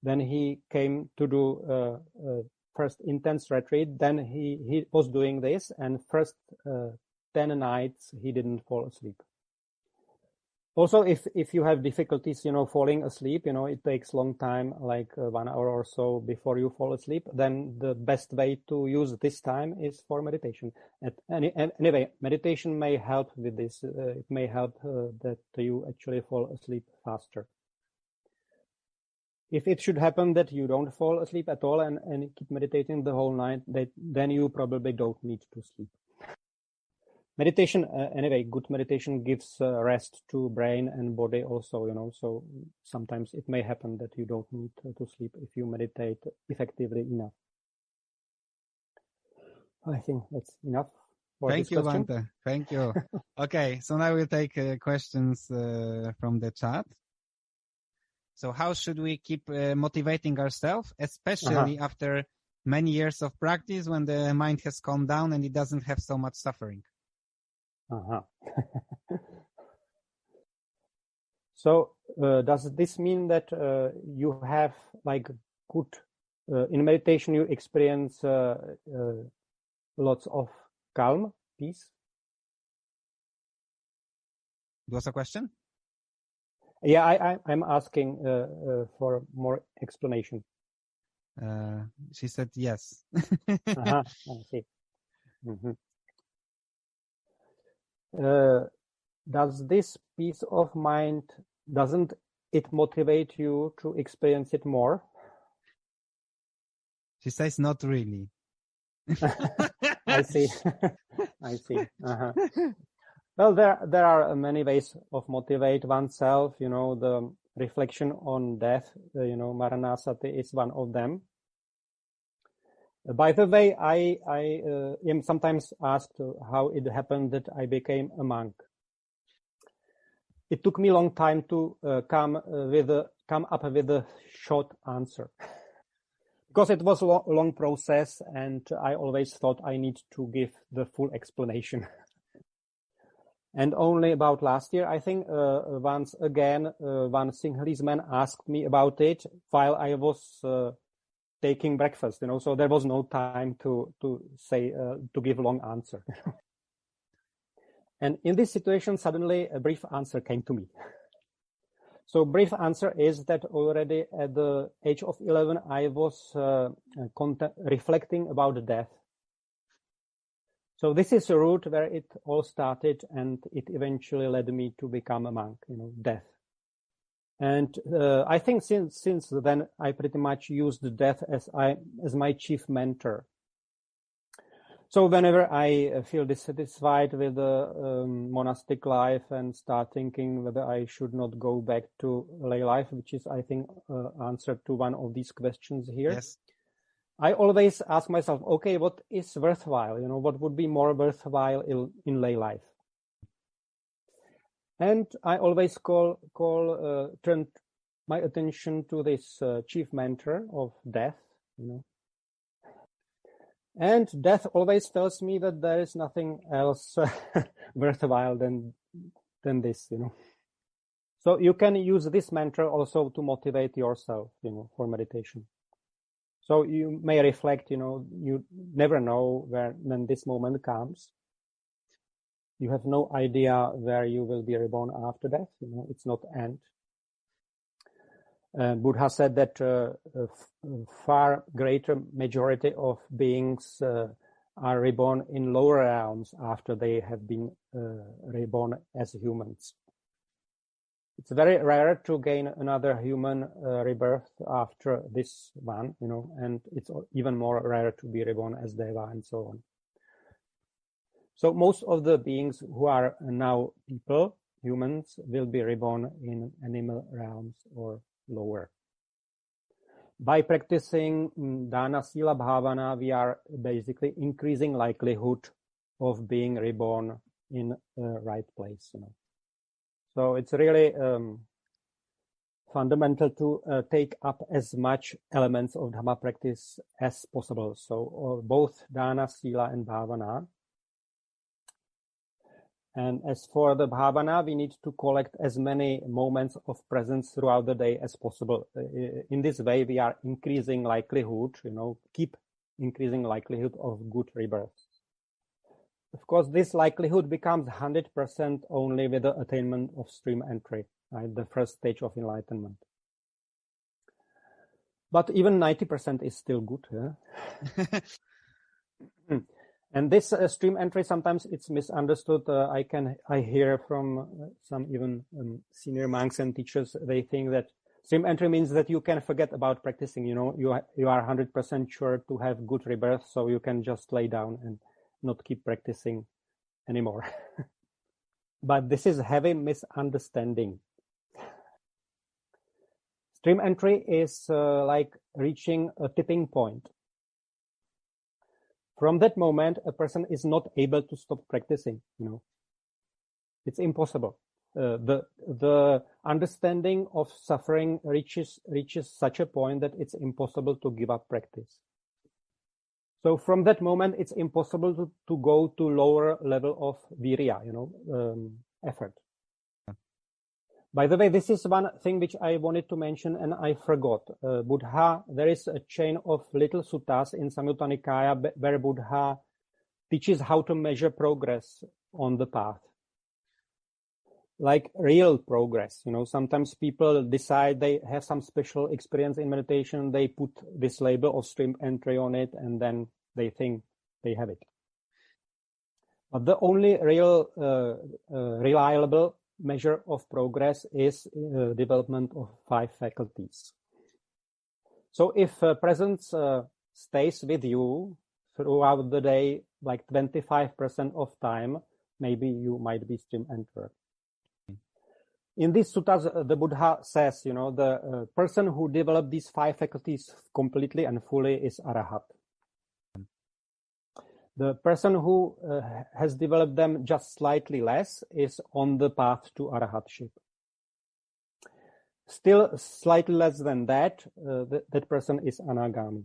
when he came to do first intense retreat, then he was doing this, and first 10 nights he didn't fall asleep. Also, if you have difficulties, falling asleep, it takes long time, like 1 hour or so before you fall asleep, then the best way to use this time is for meditation. Anyway, meditation may help with this. It may help that you actually fall asleep faster. If it should happen that you don't fall asleep at all and keep meditating the whole night, then you probably don't need to sleep. Meditation, anyway, good meditation gives rest to brain and body also, so sometimes it may happen that you don't need to sleep if you meditate effectively enough. I think that's enough for this question.
Thank you, Bhante. Thank you. Okay, so now we'll take questions from the chat. So how should we keep motivating ourselves, especially after many years of practice when the mind has calmed down and it doesn't have so much suffering?
So does this mean that you have good in meditation you experience lots of calm, peace?
Was a question?
Yeah, I'm asking for more explanation.
She said yes.
I see. Does this peace of mind, doesn't it motivate you to experience it more?
She says not really.
I see. I see. Well, there are many ways of motivate oneself. The reflection on death, Marana Sati is one of them. By the way, I am sometimes asked how it happened that I became a monk. It took me a long time to come up with a short answer, because it was a long process, and I always thought I need to give the full explanation. And only about last year, I think, once again, one Sinhalese man asked me about it while I was taking breakfast, so there was no time to say, to give a long answer. And in this situation, suddenly a brief answer came to me. So brief answer is that already at the age of 11, I was reflecting about death. So this is a route where it all started, and it eventually led me to become a monk, death. And I think since then, I pretty much used death as my chief mentor. So whenever I feel dissatisfied with the monastic life and start thinking whether I should not go back to lay life, which is, I think, answer to one of these questions here.
Yes.
I always ask myself, okay, what is worthwhile? What would be more worthwhile in lay life? And I always turn my attention to this chief mentor of death, And death always tells me that there is nothing else worthwhile than this, So you can use this mantra also to motivate yourself, for meditation. So you may reflect, you never know when this moment comes. You have no idea where you will be reborn after death, it's not end. Buddha said that a far greater majority of beings are reborn in lower realms after they have been reborn as humans. It's very rare to gain another human rebirth after this one, and it's even more rare to be reborn as Deva and so on. So most of the beings who are now people, humans, will be reborn in animal realms or lower. By practicing dana, sila, bhavana, we are basically increasing likelihood of being reborn in the right place. So it's really fundamental to take up as much elements of Dhamma practice as possible. So both dana, sila, and bhavana. And as for the bhavana, we need to collect as many moments of presence throughout the day as possible. In this way, we are increasing likelihood, keep increasing likelihood of good rebirth. Of course, this likelihood becomes 100% only with the attainment of stream entry, right? The first stage of enlightenment. But even 90% is still good. Yeah? And this stream entry, sometimes it's misunderstood. I hear from some even senior monks and teachers, they think that stream entry means that you can forget about practicing. You are 100% sure to have good rebirth, so you can just lay down and not keep practicing anymore. But this is heavy misunderstanding. Stream entry is like reaching a tipping point. From that moment, a person is not able to stop practicing. It's impossible. The understanding of suffering reaches such a point that it's impossible to give up practice. So from that moment, it's impossible to go to lower level of virya, effort. By the way, this is one thing which I wanted to mention and I forgot. Buddha, there is a chain of little suttas in Samyutta Nikaya where Buddha teaches how to measure progress on the path. Like real progress, sometimes people decide they have some special experience in meditation, they put this label of stream entry on it, and then they think they have it. But the only real reliable measure of progress is development of 5 faculties. So if presence stays with you throughout the day, like 25% of time, maybe you might be stream entered. In these suttas, the Buddha says, the person who developed these 5 faculties completely and fully is arahat. The person who has developed them just slightly less is on the path to arahatship. Still slightly less than that, that person is anagami.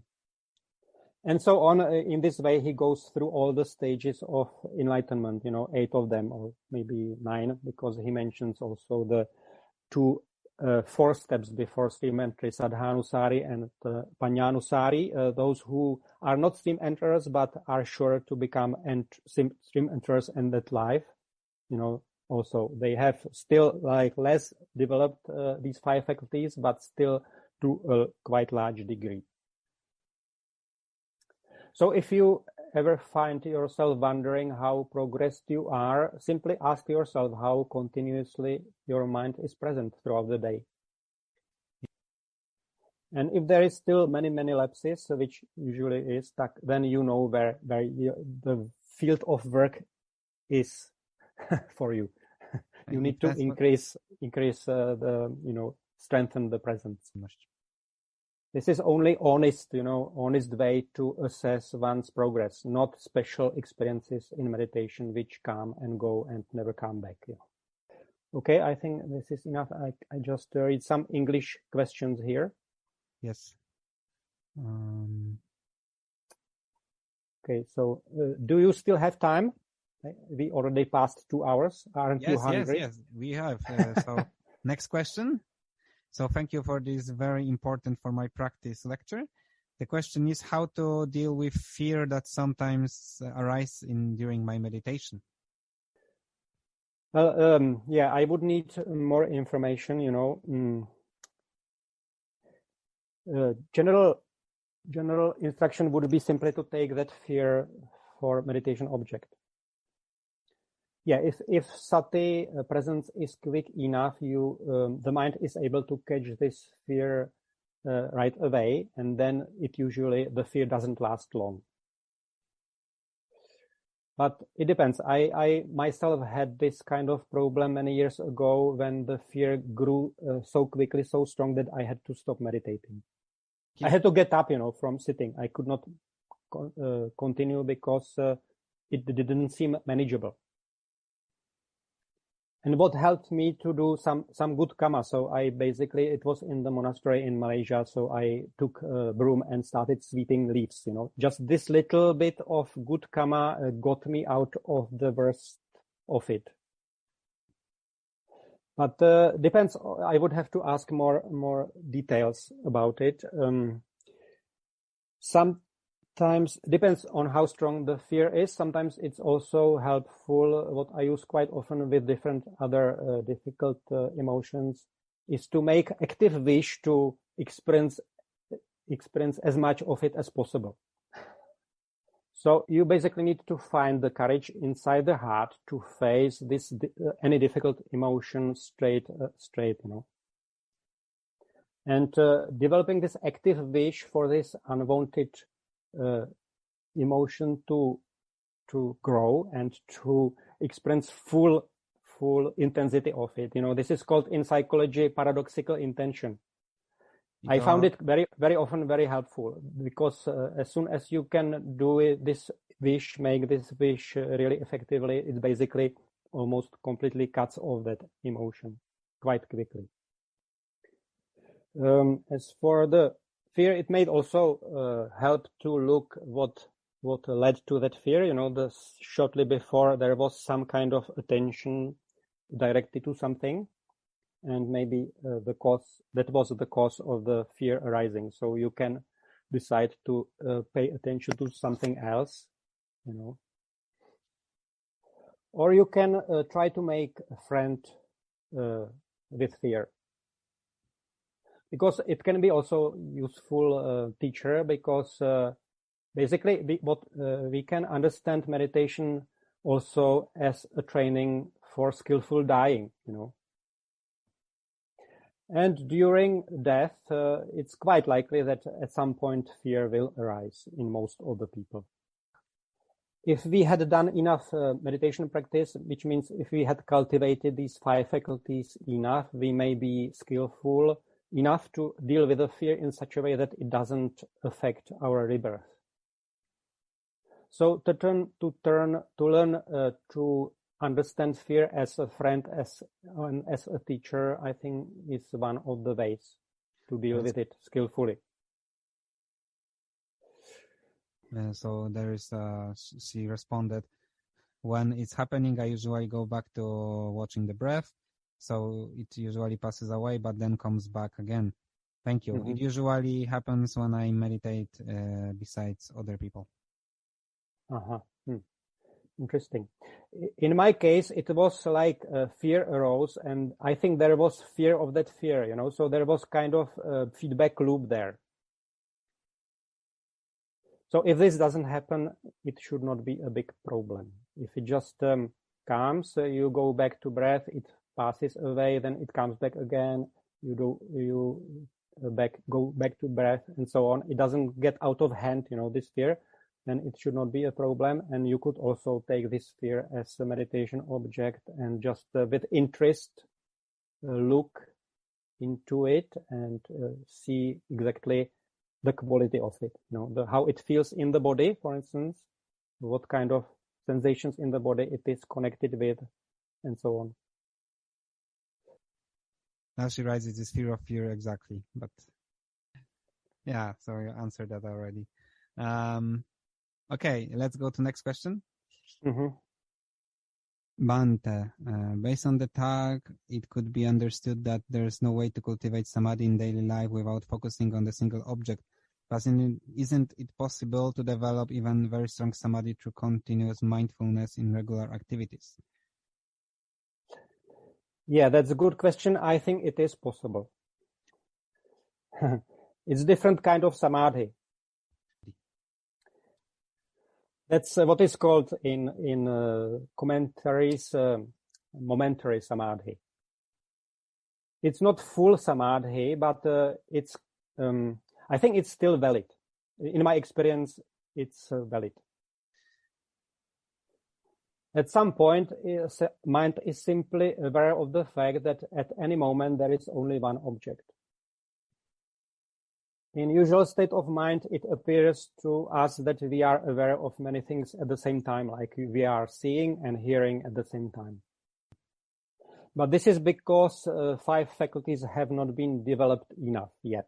And so on. In this way, he goes through all the stages of enlightenment, 8 of them, or maybe 9, because he mentions also the 4 steps before stream entry, sadhanusari and panyanusari, those who are not stream enterers but are sure to become stream enterers in that life. Also they have still like less developed these 5 faculties, but still to a quite large degree. So if you ever find yourself wondering how progressed you are, simply ask yourself how continuously your mind is present throughout the day. And if there is still many lapses, which usually is, then you know where the field of work is for you. You need to increase the, strengthen the presence. This is only honest way to assess one's progress, not special experiences in meditation which come and go and never come back. Okay, I think this is enough. I just read some English questions here.
Yes.
Okay, so do you still have time? We already passed 2 hours. Aren't you hungry?
Yes, we have. So next question. So thank you for this very important for my practice lecture. The question is how to deal with fear that sometimes arises during my meditation.
Well, I would need more information, General instruction would be simply to take that fear for meditation object. Yeah, if sati presence is quick enough, the mind is able to catch this fear right away, and then the fear doesn't last long. But it depends. I myself had this kind of problem many years ago when the fear grew so quickly, so strong that I had to stop meditating. I had to get up, from sitting. I could not continue because it didn't seem manageable. And what helped me to do some good karma. So it was in the monastery in Malaysia. So I took a broom and started sweeping leaves, Just this little bit of good karma got me out of the worst of it. But depends. I would have to ask more details about it. Sometimes depends on how strong the fear is. Sometimes it's also helpful. What I use quite often with different other difficult emotions is to make active wish to experience as much of it as possible. So you basically need to find the courage inside the heart to face any difficult emotion straight, And developing this active wish for this unwanted emotion to grow and to experience full intensity of it. This is called in psychology paradoxical intention. I found it very, very often very helpful because as soon as you can do it, make this wish really effectively, it basically almost completely cuts off that emotion quite quickly. As for the fear, it may also help to look what led to that fear. Shortly before there was some kind of attention directed to something. And maybe that was the cause of the fear arising. So you can decide to pay attention to something else, Or you can try to make a friend with fear. Because it can be also useful teacher because basically we can understand meditation also as a training for skillful dying, And during death, it's quite likely that at some point fear will arise in most of the people. If we had done enough meditation practice, which means if we had cultivated these 5 faculties enough, we may be skillful enough to deal with the fear in such a way that it doesn't affect our rebirth. So to learn to understand fear as a friend, as a teacher, I think is one of the ways to deal with it skillfully.
So there is, she responded, when it's happening, I usually go back to watching the breath. So it usually passes away, but then comes back again. Thank you. Mm-hmm. It usually happens when I meditate besides other people.
Interesting. In my case, it was like fear arose, and I think there was fear of that fear, so there was kind of a feedback loop there. So if this doesn't happen, it should not be a big problem. If it just comes, you go back to breath, it passes away, then it comes back again. You go back to breath and so on, it doesn't get out of hand, this fear, then it should not be a problem. And you could also take this fear as a meditation object and just with interest look into it and see exactly the quality of it, how it feels in the body, for instance, what kind of sensations in the body it is connected with, and so on.
Now she writes it is fear of fear, exactly. But yeah, so you answered that already. Okay, let's go to next question.
Mm-hmm.
Bhante, based on the talk, it could be understood that there's no way to cultivate samadhi in daily life without focusing on the single object. But isn't it possible to develop even very strong samadhi through continuous mindfulness in regular activities?
Yeah, that's a good question. I think it is possible. It's different kind of samadhi. That's what is called in commentaries momentary samadhi. It's not full samadhi, but it's I think it's still valid. In my experience, it's valid. At some point, mind is simply aware of the fact that at any moment there is only one object. In usual state of mind, it appears to us that we are aware of many things at the same time, like we are seeing and hearing at the same time. But this is because 5 faculties have not been developed enough yet.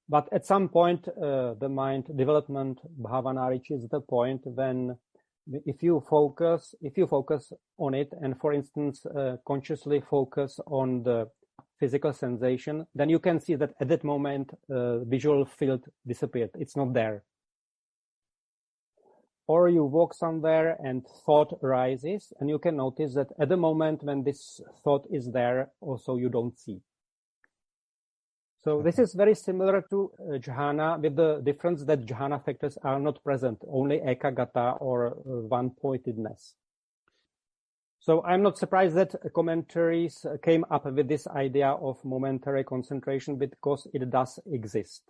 But at some point, the mind development, Bhāvanā, reaches the point when if you focus on it and, for instance, consciously focus on the physical sensation, then you can see that at that moment, visual field disappeared. It's not there. Or you walk somewhere and thought arises, and you can notice that at the moment when this thought is there, also you don't see. So this is very similar to jhana, with the difference that jhana factors are not present, only ekaggata or one-pointedness. So I'm not surprised that commentaries came up with this idea of momentary concentration because it does exist,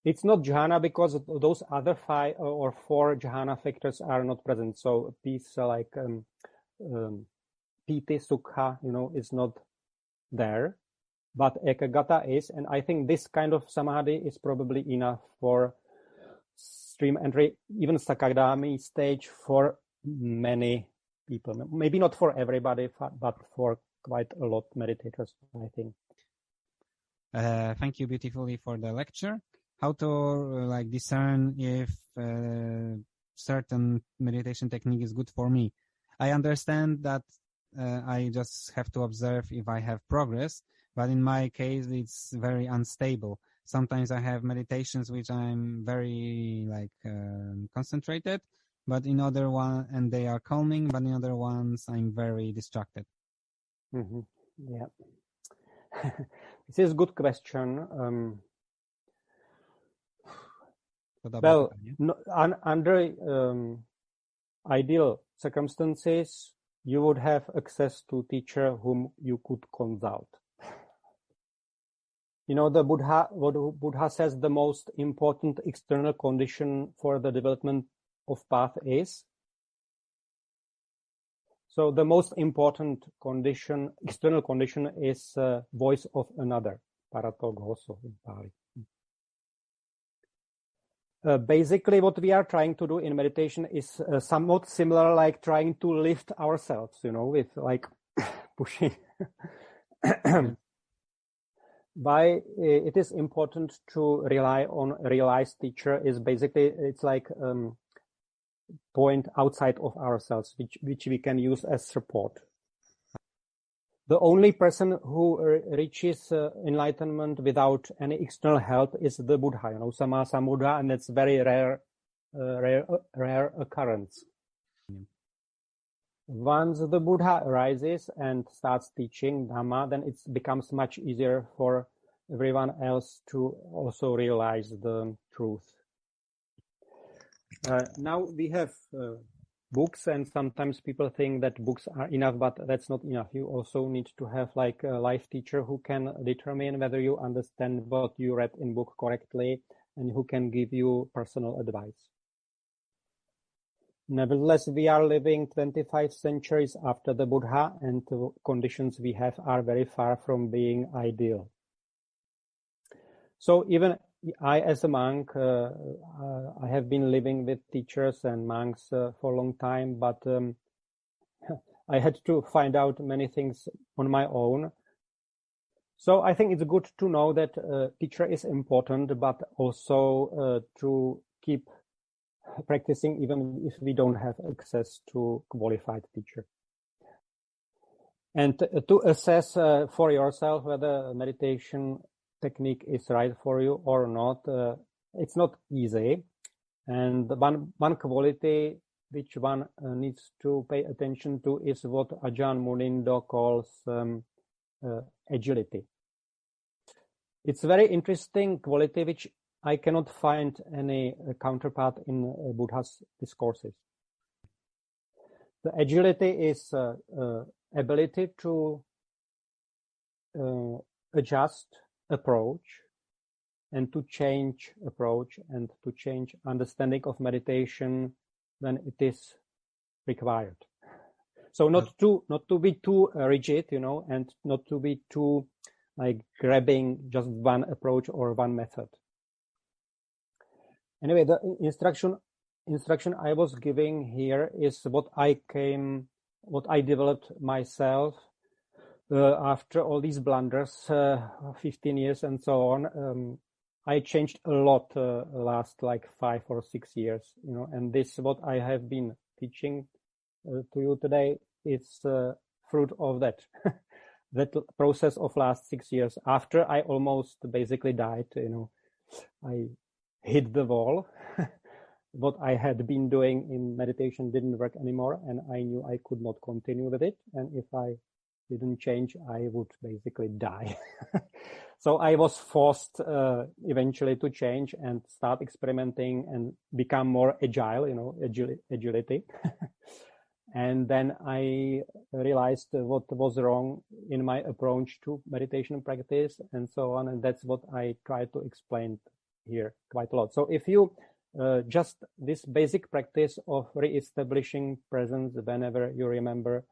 It's not jhana because those other 5 or 4 jhana factors are not present. So peace like piti, sukha, is not there. But ekaggata is, and I think this kind of samadhi is probably enough for stream entry, even sakadami stage for many people. Maybe not for everybody, but for quite a lot of meditators, I think.
Thank you beautifully for the lecture. How to discern if certain meditation technique is good for me. I understand that I just have to observe if I have progress. But in my case, it's very unstable. Sometimes I have meditations which I'm very concentrated, but in other one, and they are calming, but in other ones, I'm very distracted.
Mm-hmm. Yeah. This is a good question. Under ideal circumstances, you would have access to teacher whom you could consult. The Buddha says the most important external condition for the development of path is. So the most important external condition is voice of another, parato ghoso in Pali. Basically, what we are trying to do in meditation is somewhat similar, like trying to lift ourselves, with pushing. Why it is important to rely on a realized teacher is basically it's like point outside of ourselves, which we can use as support. The only person who reaches enlightenment without any external help is the Buddha, Sama Sambuddha, and it's very rare occurrence. Once the Buddha arises and starts teaching Dhamma, then it becomes much easier for everyone else to also realize the truth. Now we have books, and sometimes people think that books are enough, but that's not enough. You also need to have like a life teacher who can determine whether you understand what you read in book correctly and who can give you personal advice. Nevertheless, we are living 25 centuries after the Buddha, and the conditions we have are very far from being ideal. So even I, as a monk, I have been living with teachers and monks for a long time, but I had to find out many things on my own. So I think it's good to know that teacher is important, but also to keep practicing even if we don't have access to qualified teacher. And to assess for yourself whether meditation technique is right for you or not, it's not easy. And one quality which one needs to pay attention to is what Ajahn Munindo calls agility. It's a very interesting quality which I cannot find any counterpart in Buddha's discourses. The agility is ability to adjust approach and to change approach and to change understanding of meditation when it is required. So not to be too rigid, and not to be too like grabbing just one approach or one method. Anyway, the instruction I was giving here is what I developed myself after all these blunders, 15 years and so on. I changed a lot last like 5 or 6 years, and this what I have been teaching to you today is fruit of that that process of last 6 years. After I almost basically died, I hit the wall. What I had been doing in meditation didn't work anymore, and I knew I could not continue with it. And if I didn't change, I would basically die. So I was forced eventually to change and start experimenting and become more agile, agility. And then I realized what was wrong in my approach to meditation practice and so on. And that's what I try to explain here quite a lot. So if you just this basic practice of re-establishing presence whenever you remember,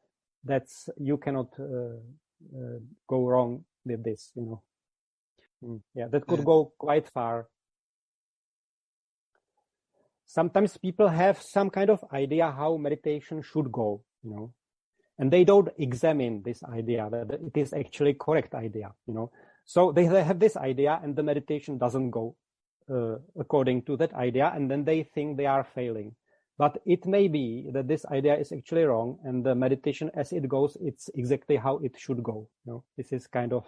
that's you cannot go wrong with this, Yeah, that could go quite far. Sometimes people have some kind of idea how meditation should go, and they don't examine this idea, whether it is actually correct idea, So they have this idea and the meditation doesn't go according to that idea, and then they think they are failing. But it may be that this idea is actually wrong, and the meditation as it goes, it's exactly how it should go. This is kind of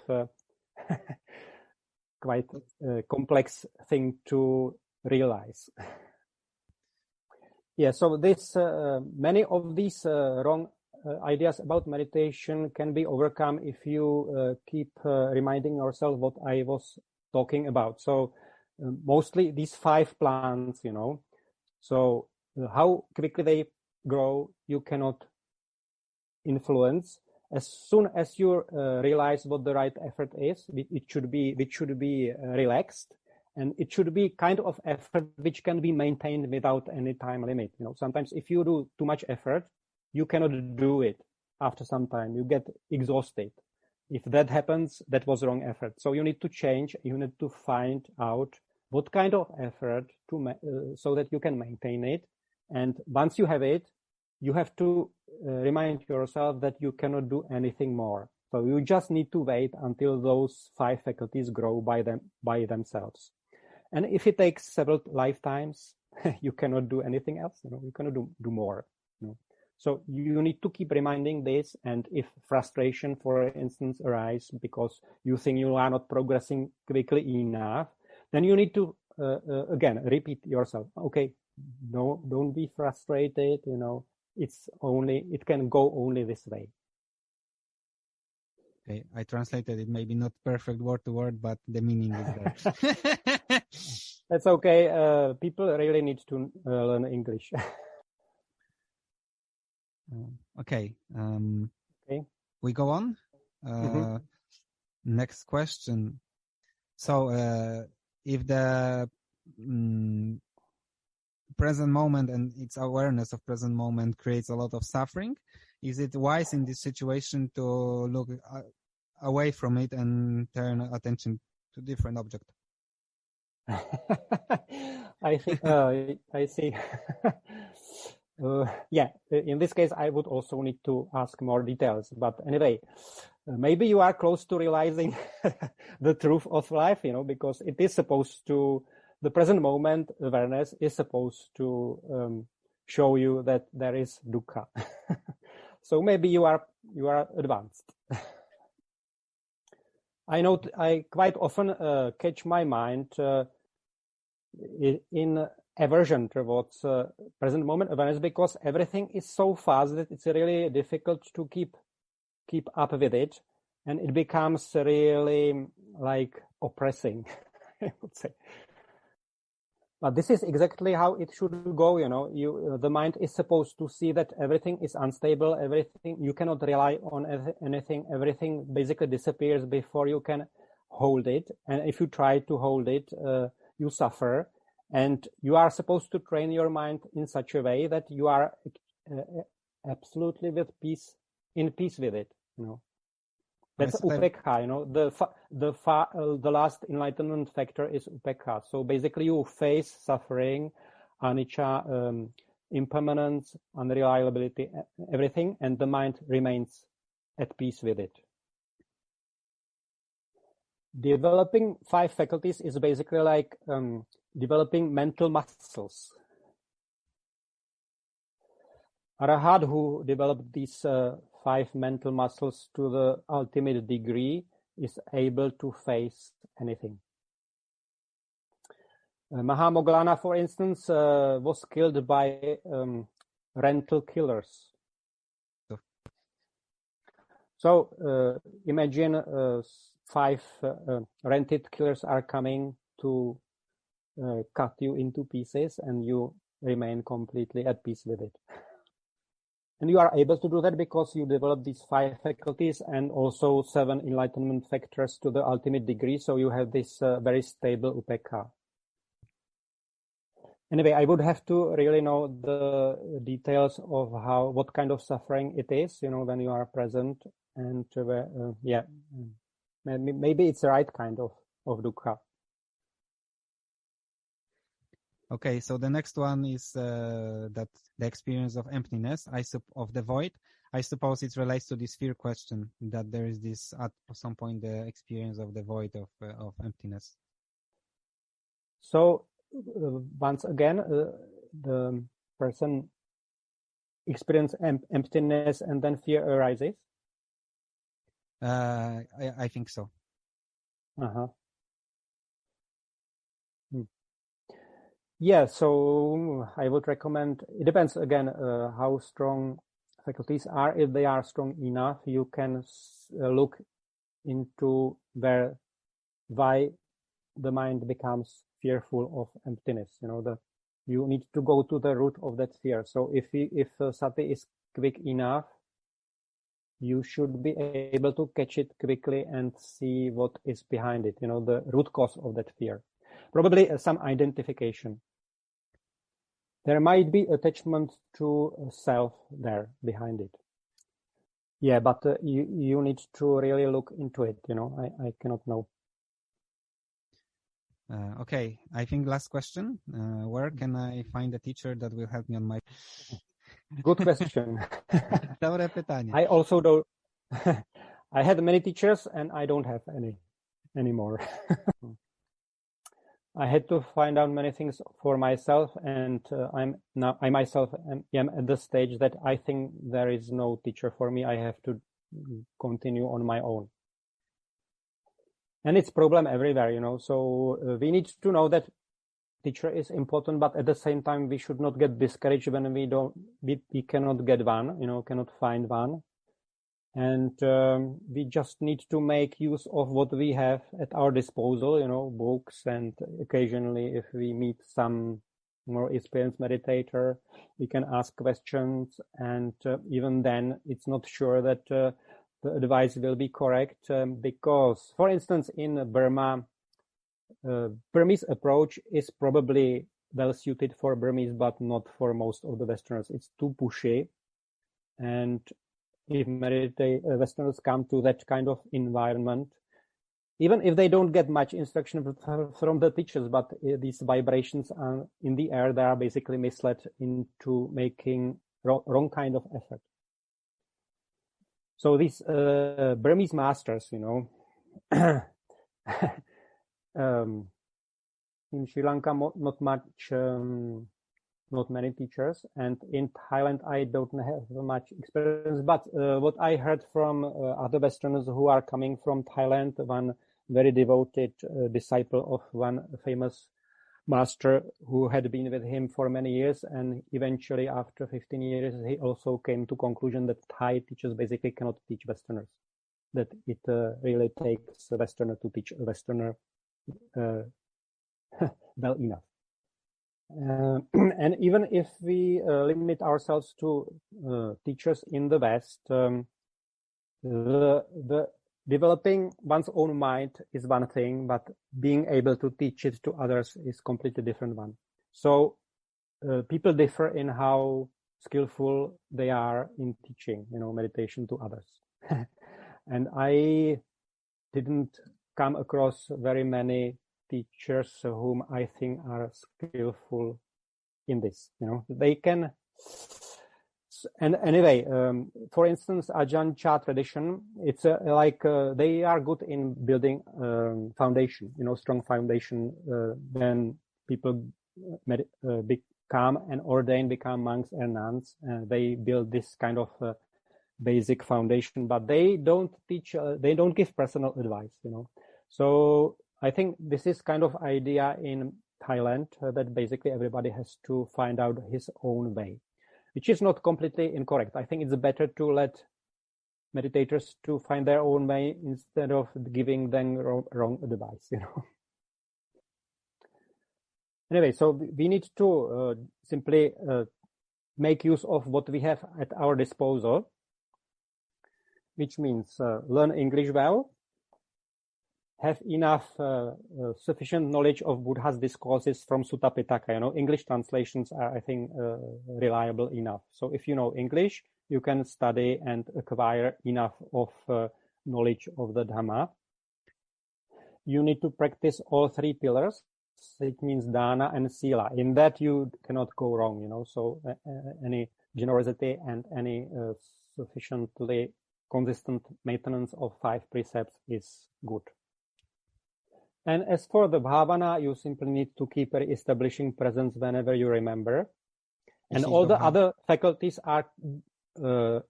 quite a complex thing to realize. Yeah, so this many of these wrong ideas about meditation can be overcome if you keep reminding yourself what I was talking about. So mostly these 5 plants, So how quickly they grow, you cannot influence. As soon as you realize what the right effort is, it should be relaxed, and it should be kind of effort which can be maintained without any time limit. Sometimes if you do too much effort, you cannot do it after some time. You get exhausted. If that happens, that was wrong effort. So you need to change. You need to find out what kind of effort so that you can maintain it. And once you have it, you have to remind yourself that you cannot do anything more. So you just need to wait until those 5 faculties grow by themselves. And if it takes several lifetimes, you cannot do anything else. You cannot do more. So you need to keep reminding this. And if frustration, for instance, arises because you think you are not progressing quickly enough, then you need to again repeat yourself. Okay, no, don't be frustrated. It can go only this way.
Okay, I translated it, maybe not perfect word to word, but the meaning is there.
That's okay. People really need to learn English.
Okay.
Okay.
We go on. Next question. So, if the present moment and its awareness of present moment creates a lot of suffering, is it wise in this situation to look away from it and turn attention to different object?
I think I see. Yeah, in this case, I would also need to ask more details. But anyway, maybe you are close to realizing the truth of life, because it is supposed to, the present moment awareness is supposed to show you that there is dukkha. So maybe you are advanced. I note I quite often catch my mind in aversion towards present moment awareness, because everything is so fast that it's really difficult to keep up with it, and it becomes really like oppressing, I would say. But this is exactly how it should go. The mind is supposed to see that everything is unstable, everything, you cannot rely on anything, everything basically disappears before you can hold it, and if you try to hold it, you suffer. And you are supposed to train your mind in such a way that you are absolutely in peace with it. That's upekha. The last enlightenment factor is upekha. So basically, you face suffering, anicca, impermanence, unreliability, everything, and the mind remains at peace with it. Developing 5 faculties is basically like developing mental muscles. Arahat, who developed these 5 mental muscles to the ultimate degree, is able to face anything. Mahamoggallana, for instance, was killed by rental killers. So imagine 5 rented killers are coming to cut you into pieces, and you remain completely at peace with it. And you are able to do that because you develop these 5 faculties and also 7 enlightenment factors to the ultimate degree. So you have this very stable upekha. Anyway, I would have to really know the details of what kind of suffering it is, when you are present, and maybe it's the right kind of dukkha.
Okay, so the next one is that the experience of emptiness, of the void. I suppose it relates to this fear question, that there is this, at some point, the experience of the void of emptiness.
So once again, the person experiences emptiness and then fear arises?
I think so.
Uh-huh. Yeah, so I would recommend, it depends again how strong faculties are. If they are strong enough, you can look into why the mind becomes fearful of emptiness. You need to go to the root of that fear. So if sati is quick enough, you should be able to catch it quickly and see what is behind it, the root cause of that fear. Probably some identification. There might be attachment to self there behind it. Yeah, but you need to really look into it, I cannot know.
Okay, I think last question. Where can I find a teacher that will help me on my...
Good question.
Dobre pytanie.
I also don't... I had many teachers and I don't have any anymore. I had to find out many things for myself, and I myself am at the stage that I think there is no teacher for me. I have to continue on my own. And it's problem everywhere, so we need to know that teacher is important, but at the same time, we should not get discouraged when we cannot get one, cannot find one. And we just need to make use of what we have at our disposal, books, and occasionally if we meet some more experienced meditator. We can ask questions, and even then, it's not sure that the advice will be correct because, for instance, in Burma, Burmese approach is probably well suited for Burmese, but not for most of the Westerners. It's too pushy, and if Westerners come to that kind of environment, even if they don't get much instruction from the teachers, but these vibrations are in the air, they are basically misled into making wrong kind of effort. So these Burmese masters, in Sri Lanka, not many teachers, and in Thailand, I don't have much experience. But what I heard from other Westerners who are coming from Thailand, one very devoted disciple of one famous master who had been with him for many years, and eventually after 15 years, he also came to conclusion that Thai teachers basically cannot teach Westerners, that it really takes a Westerner to teach a Westerner well enough. And even if we limit ourselves to teachers in the West, the developing one's own mind is one thing, but being able to teach it to others is completely different one. So people differ in how skillful they are in teaching, meditation to others. And I didn't come across very many teachers whom I think are skillful in this. They can. And anyway, for instance, Ajahn Chah tradition, it's they are good in building foundation, strong foundation. When people become and ordain, become monks and nuns, they build this kind of basic foundation, but they don't teach, they don't give personal advice, So I think this is kind of idea in Thailand that basically everybody has to find out his own way, which is not completely incorrect. I think it's better to let meditators to find their own way instead of giving them wrong advice, Anyway, so we need to simply make use of what we have at our disposal, which means learn English well, have enough sufficient knowledge of Buddha's discourses from Sutta Pitaka. English translations are, I think, reliable enough. So if you know English, you can study and acquire enough of knowledge of the Dhamma. You need to practice all three pillars. It means dana and sila. In that you cannot go wrong, So any generosity and any sufficiently consistent maintenance of 5 precepts is good. And as for the Bhāvanā, you simply need to keep establishing presence whenever you remember. And all the other faculties are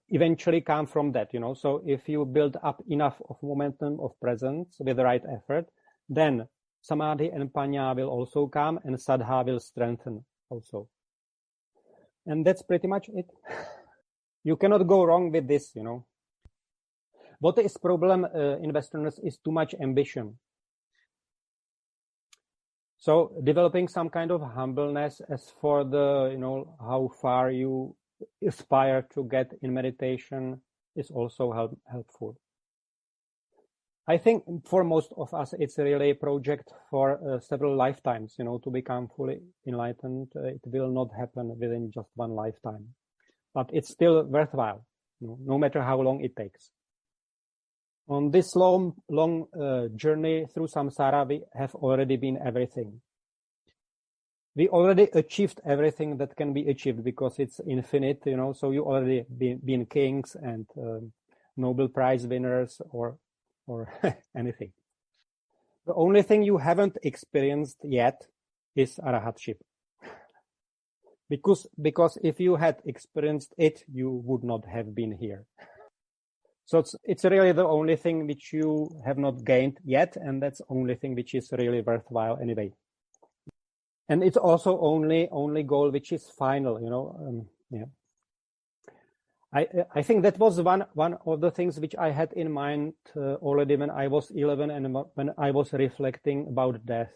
eventually come from that, So if you build up enough of momentum of presence with the right effort, then Samādhi and Paññā will also come, and Saddha will strengthen also. And that's pretty much it. You cannot go wrong with this, What is problem in Westerners is too much ambition. So developing some kind of humbleness as for the, how far you aspire to get in meditation is also helpful. I think for most of us, it's really a project for several lifetimes, to become fully enlightened. It will not happen within just one lifetime, but it's still worthwhile, no matter how long it takes. On this long journey through samsara, we have already been everything. We already achieved everything that can be achieved because it's infinite, so you already been kings and Nobel Prize winners or anything. The only thing you haven't experienced yet is arahatship. Because if you had experienced it, you would not have been here. So it's really the only thing which you have not gained yet, and that's the only thing which is really worthwhile anyway. And it's also only goal which is final, I think that was one of the things which I had in mind already when I was 11 and when I was reflecting about death.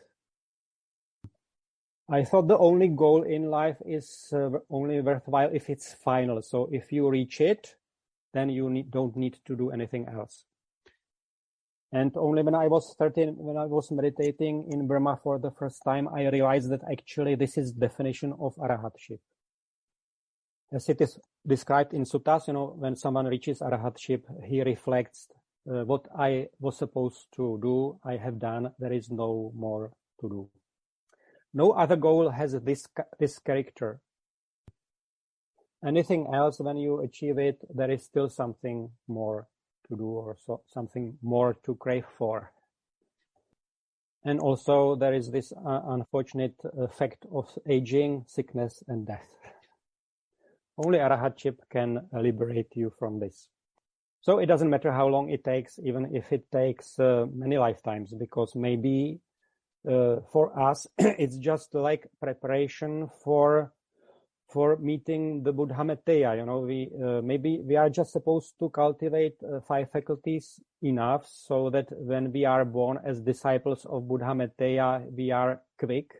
I thought the only goal in life is only worthwhile if it's final. So if you reach it, then you don't need to do anything else. And only when I was 13, when I was meditating in Burma for the first time, I realized that actually this is definition of arahatship. As it is described in suttas, when someone reaches arahatship, he reflects what I was supposed to do, I have done, there is no more to do. No other goal has this character. Anything else, when you achieve it, there is still something more to do or something more to crave for. And also there is this unfortunate effect of aging, sickness, and death. Only arahatship can liberate you from this. So it doesn't matter how long it takes, even if it takes many lifetimes, because maybe for us it's just like preparation for meeting the Buddhameteya. Maybe we are just supposed to cultivate 5 faculties enough so that when we are born as disciples of Buddhameteya, we are quick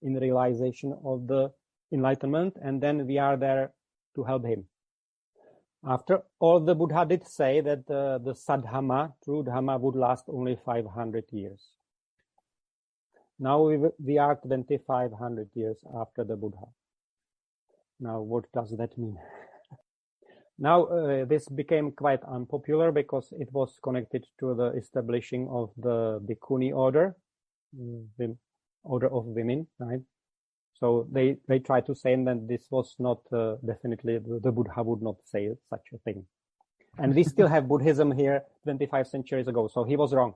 in realization of the enlightenment, and then we are there to help him. After all, the Buddha did say that the sadhamma, true dhamma, would last only 500 years. Now we are 2,500 years after the Buddha. Now, what does that mean? Now, this became quite unpopular because it was connected to the establishing of the Bhikkhuni order, the order of women, right? So they tried to say that this was not definitely, the Buddha would not say such a thing. And we still have Buddhism here 25 centuries ago, so he was wrong.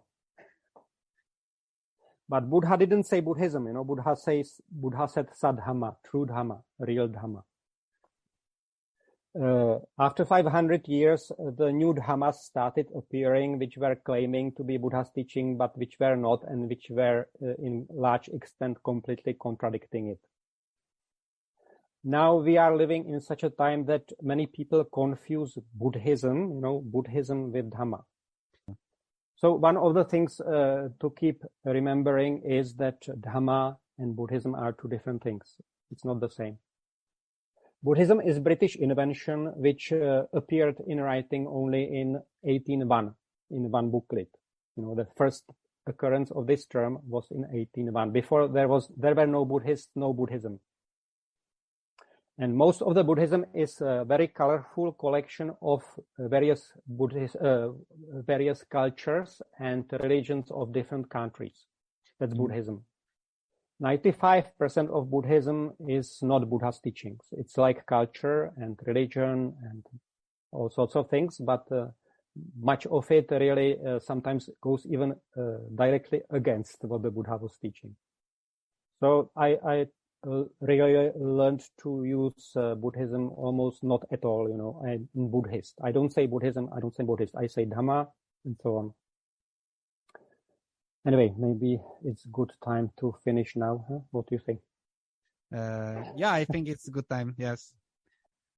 But Buddha didn't say Buddhism, Buddha said sadhamma, true dhamma, real dhamma. After 500 years, the new dhammas started appearing, which were claiming to be Buddha's teaching, but which were not, and which were in large extent completely contradicting it. Now we are living in such a time that many people confuse Buddhism, Buddhism with Dhamma. So one of the things to keep remembering is that Dhamma and Buddhism are 2 different things. It's not the same. Buddhism is British invention which appeared in writing only in 1801 in one booklet. The first occurrence of this term was in 1801. Before there were no Buddhists, no Buddhism. And most of the Buddhism is a very colorful collection of various various cultures and religions of different countries. That's Buddhism. 95% of Buddhism is not Buddha's teachings. It's like culture and religion and all sorts of things, but much of it really sometimes goes even directly against what the Buddha was teaching. So I really learned to use Buddhism almost not at all, I'm Buddhist. I don't say Buddhism, I don't say Buddhist, I say Dhamma and so on. Anyway, maybe it's good time to finish now. Huh? What do you think?
Yeah, I think it's a good time, yes.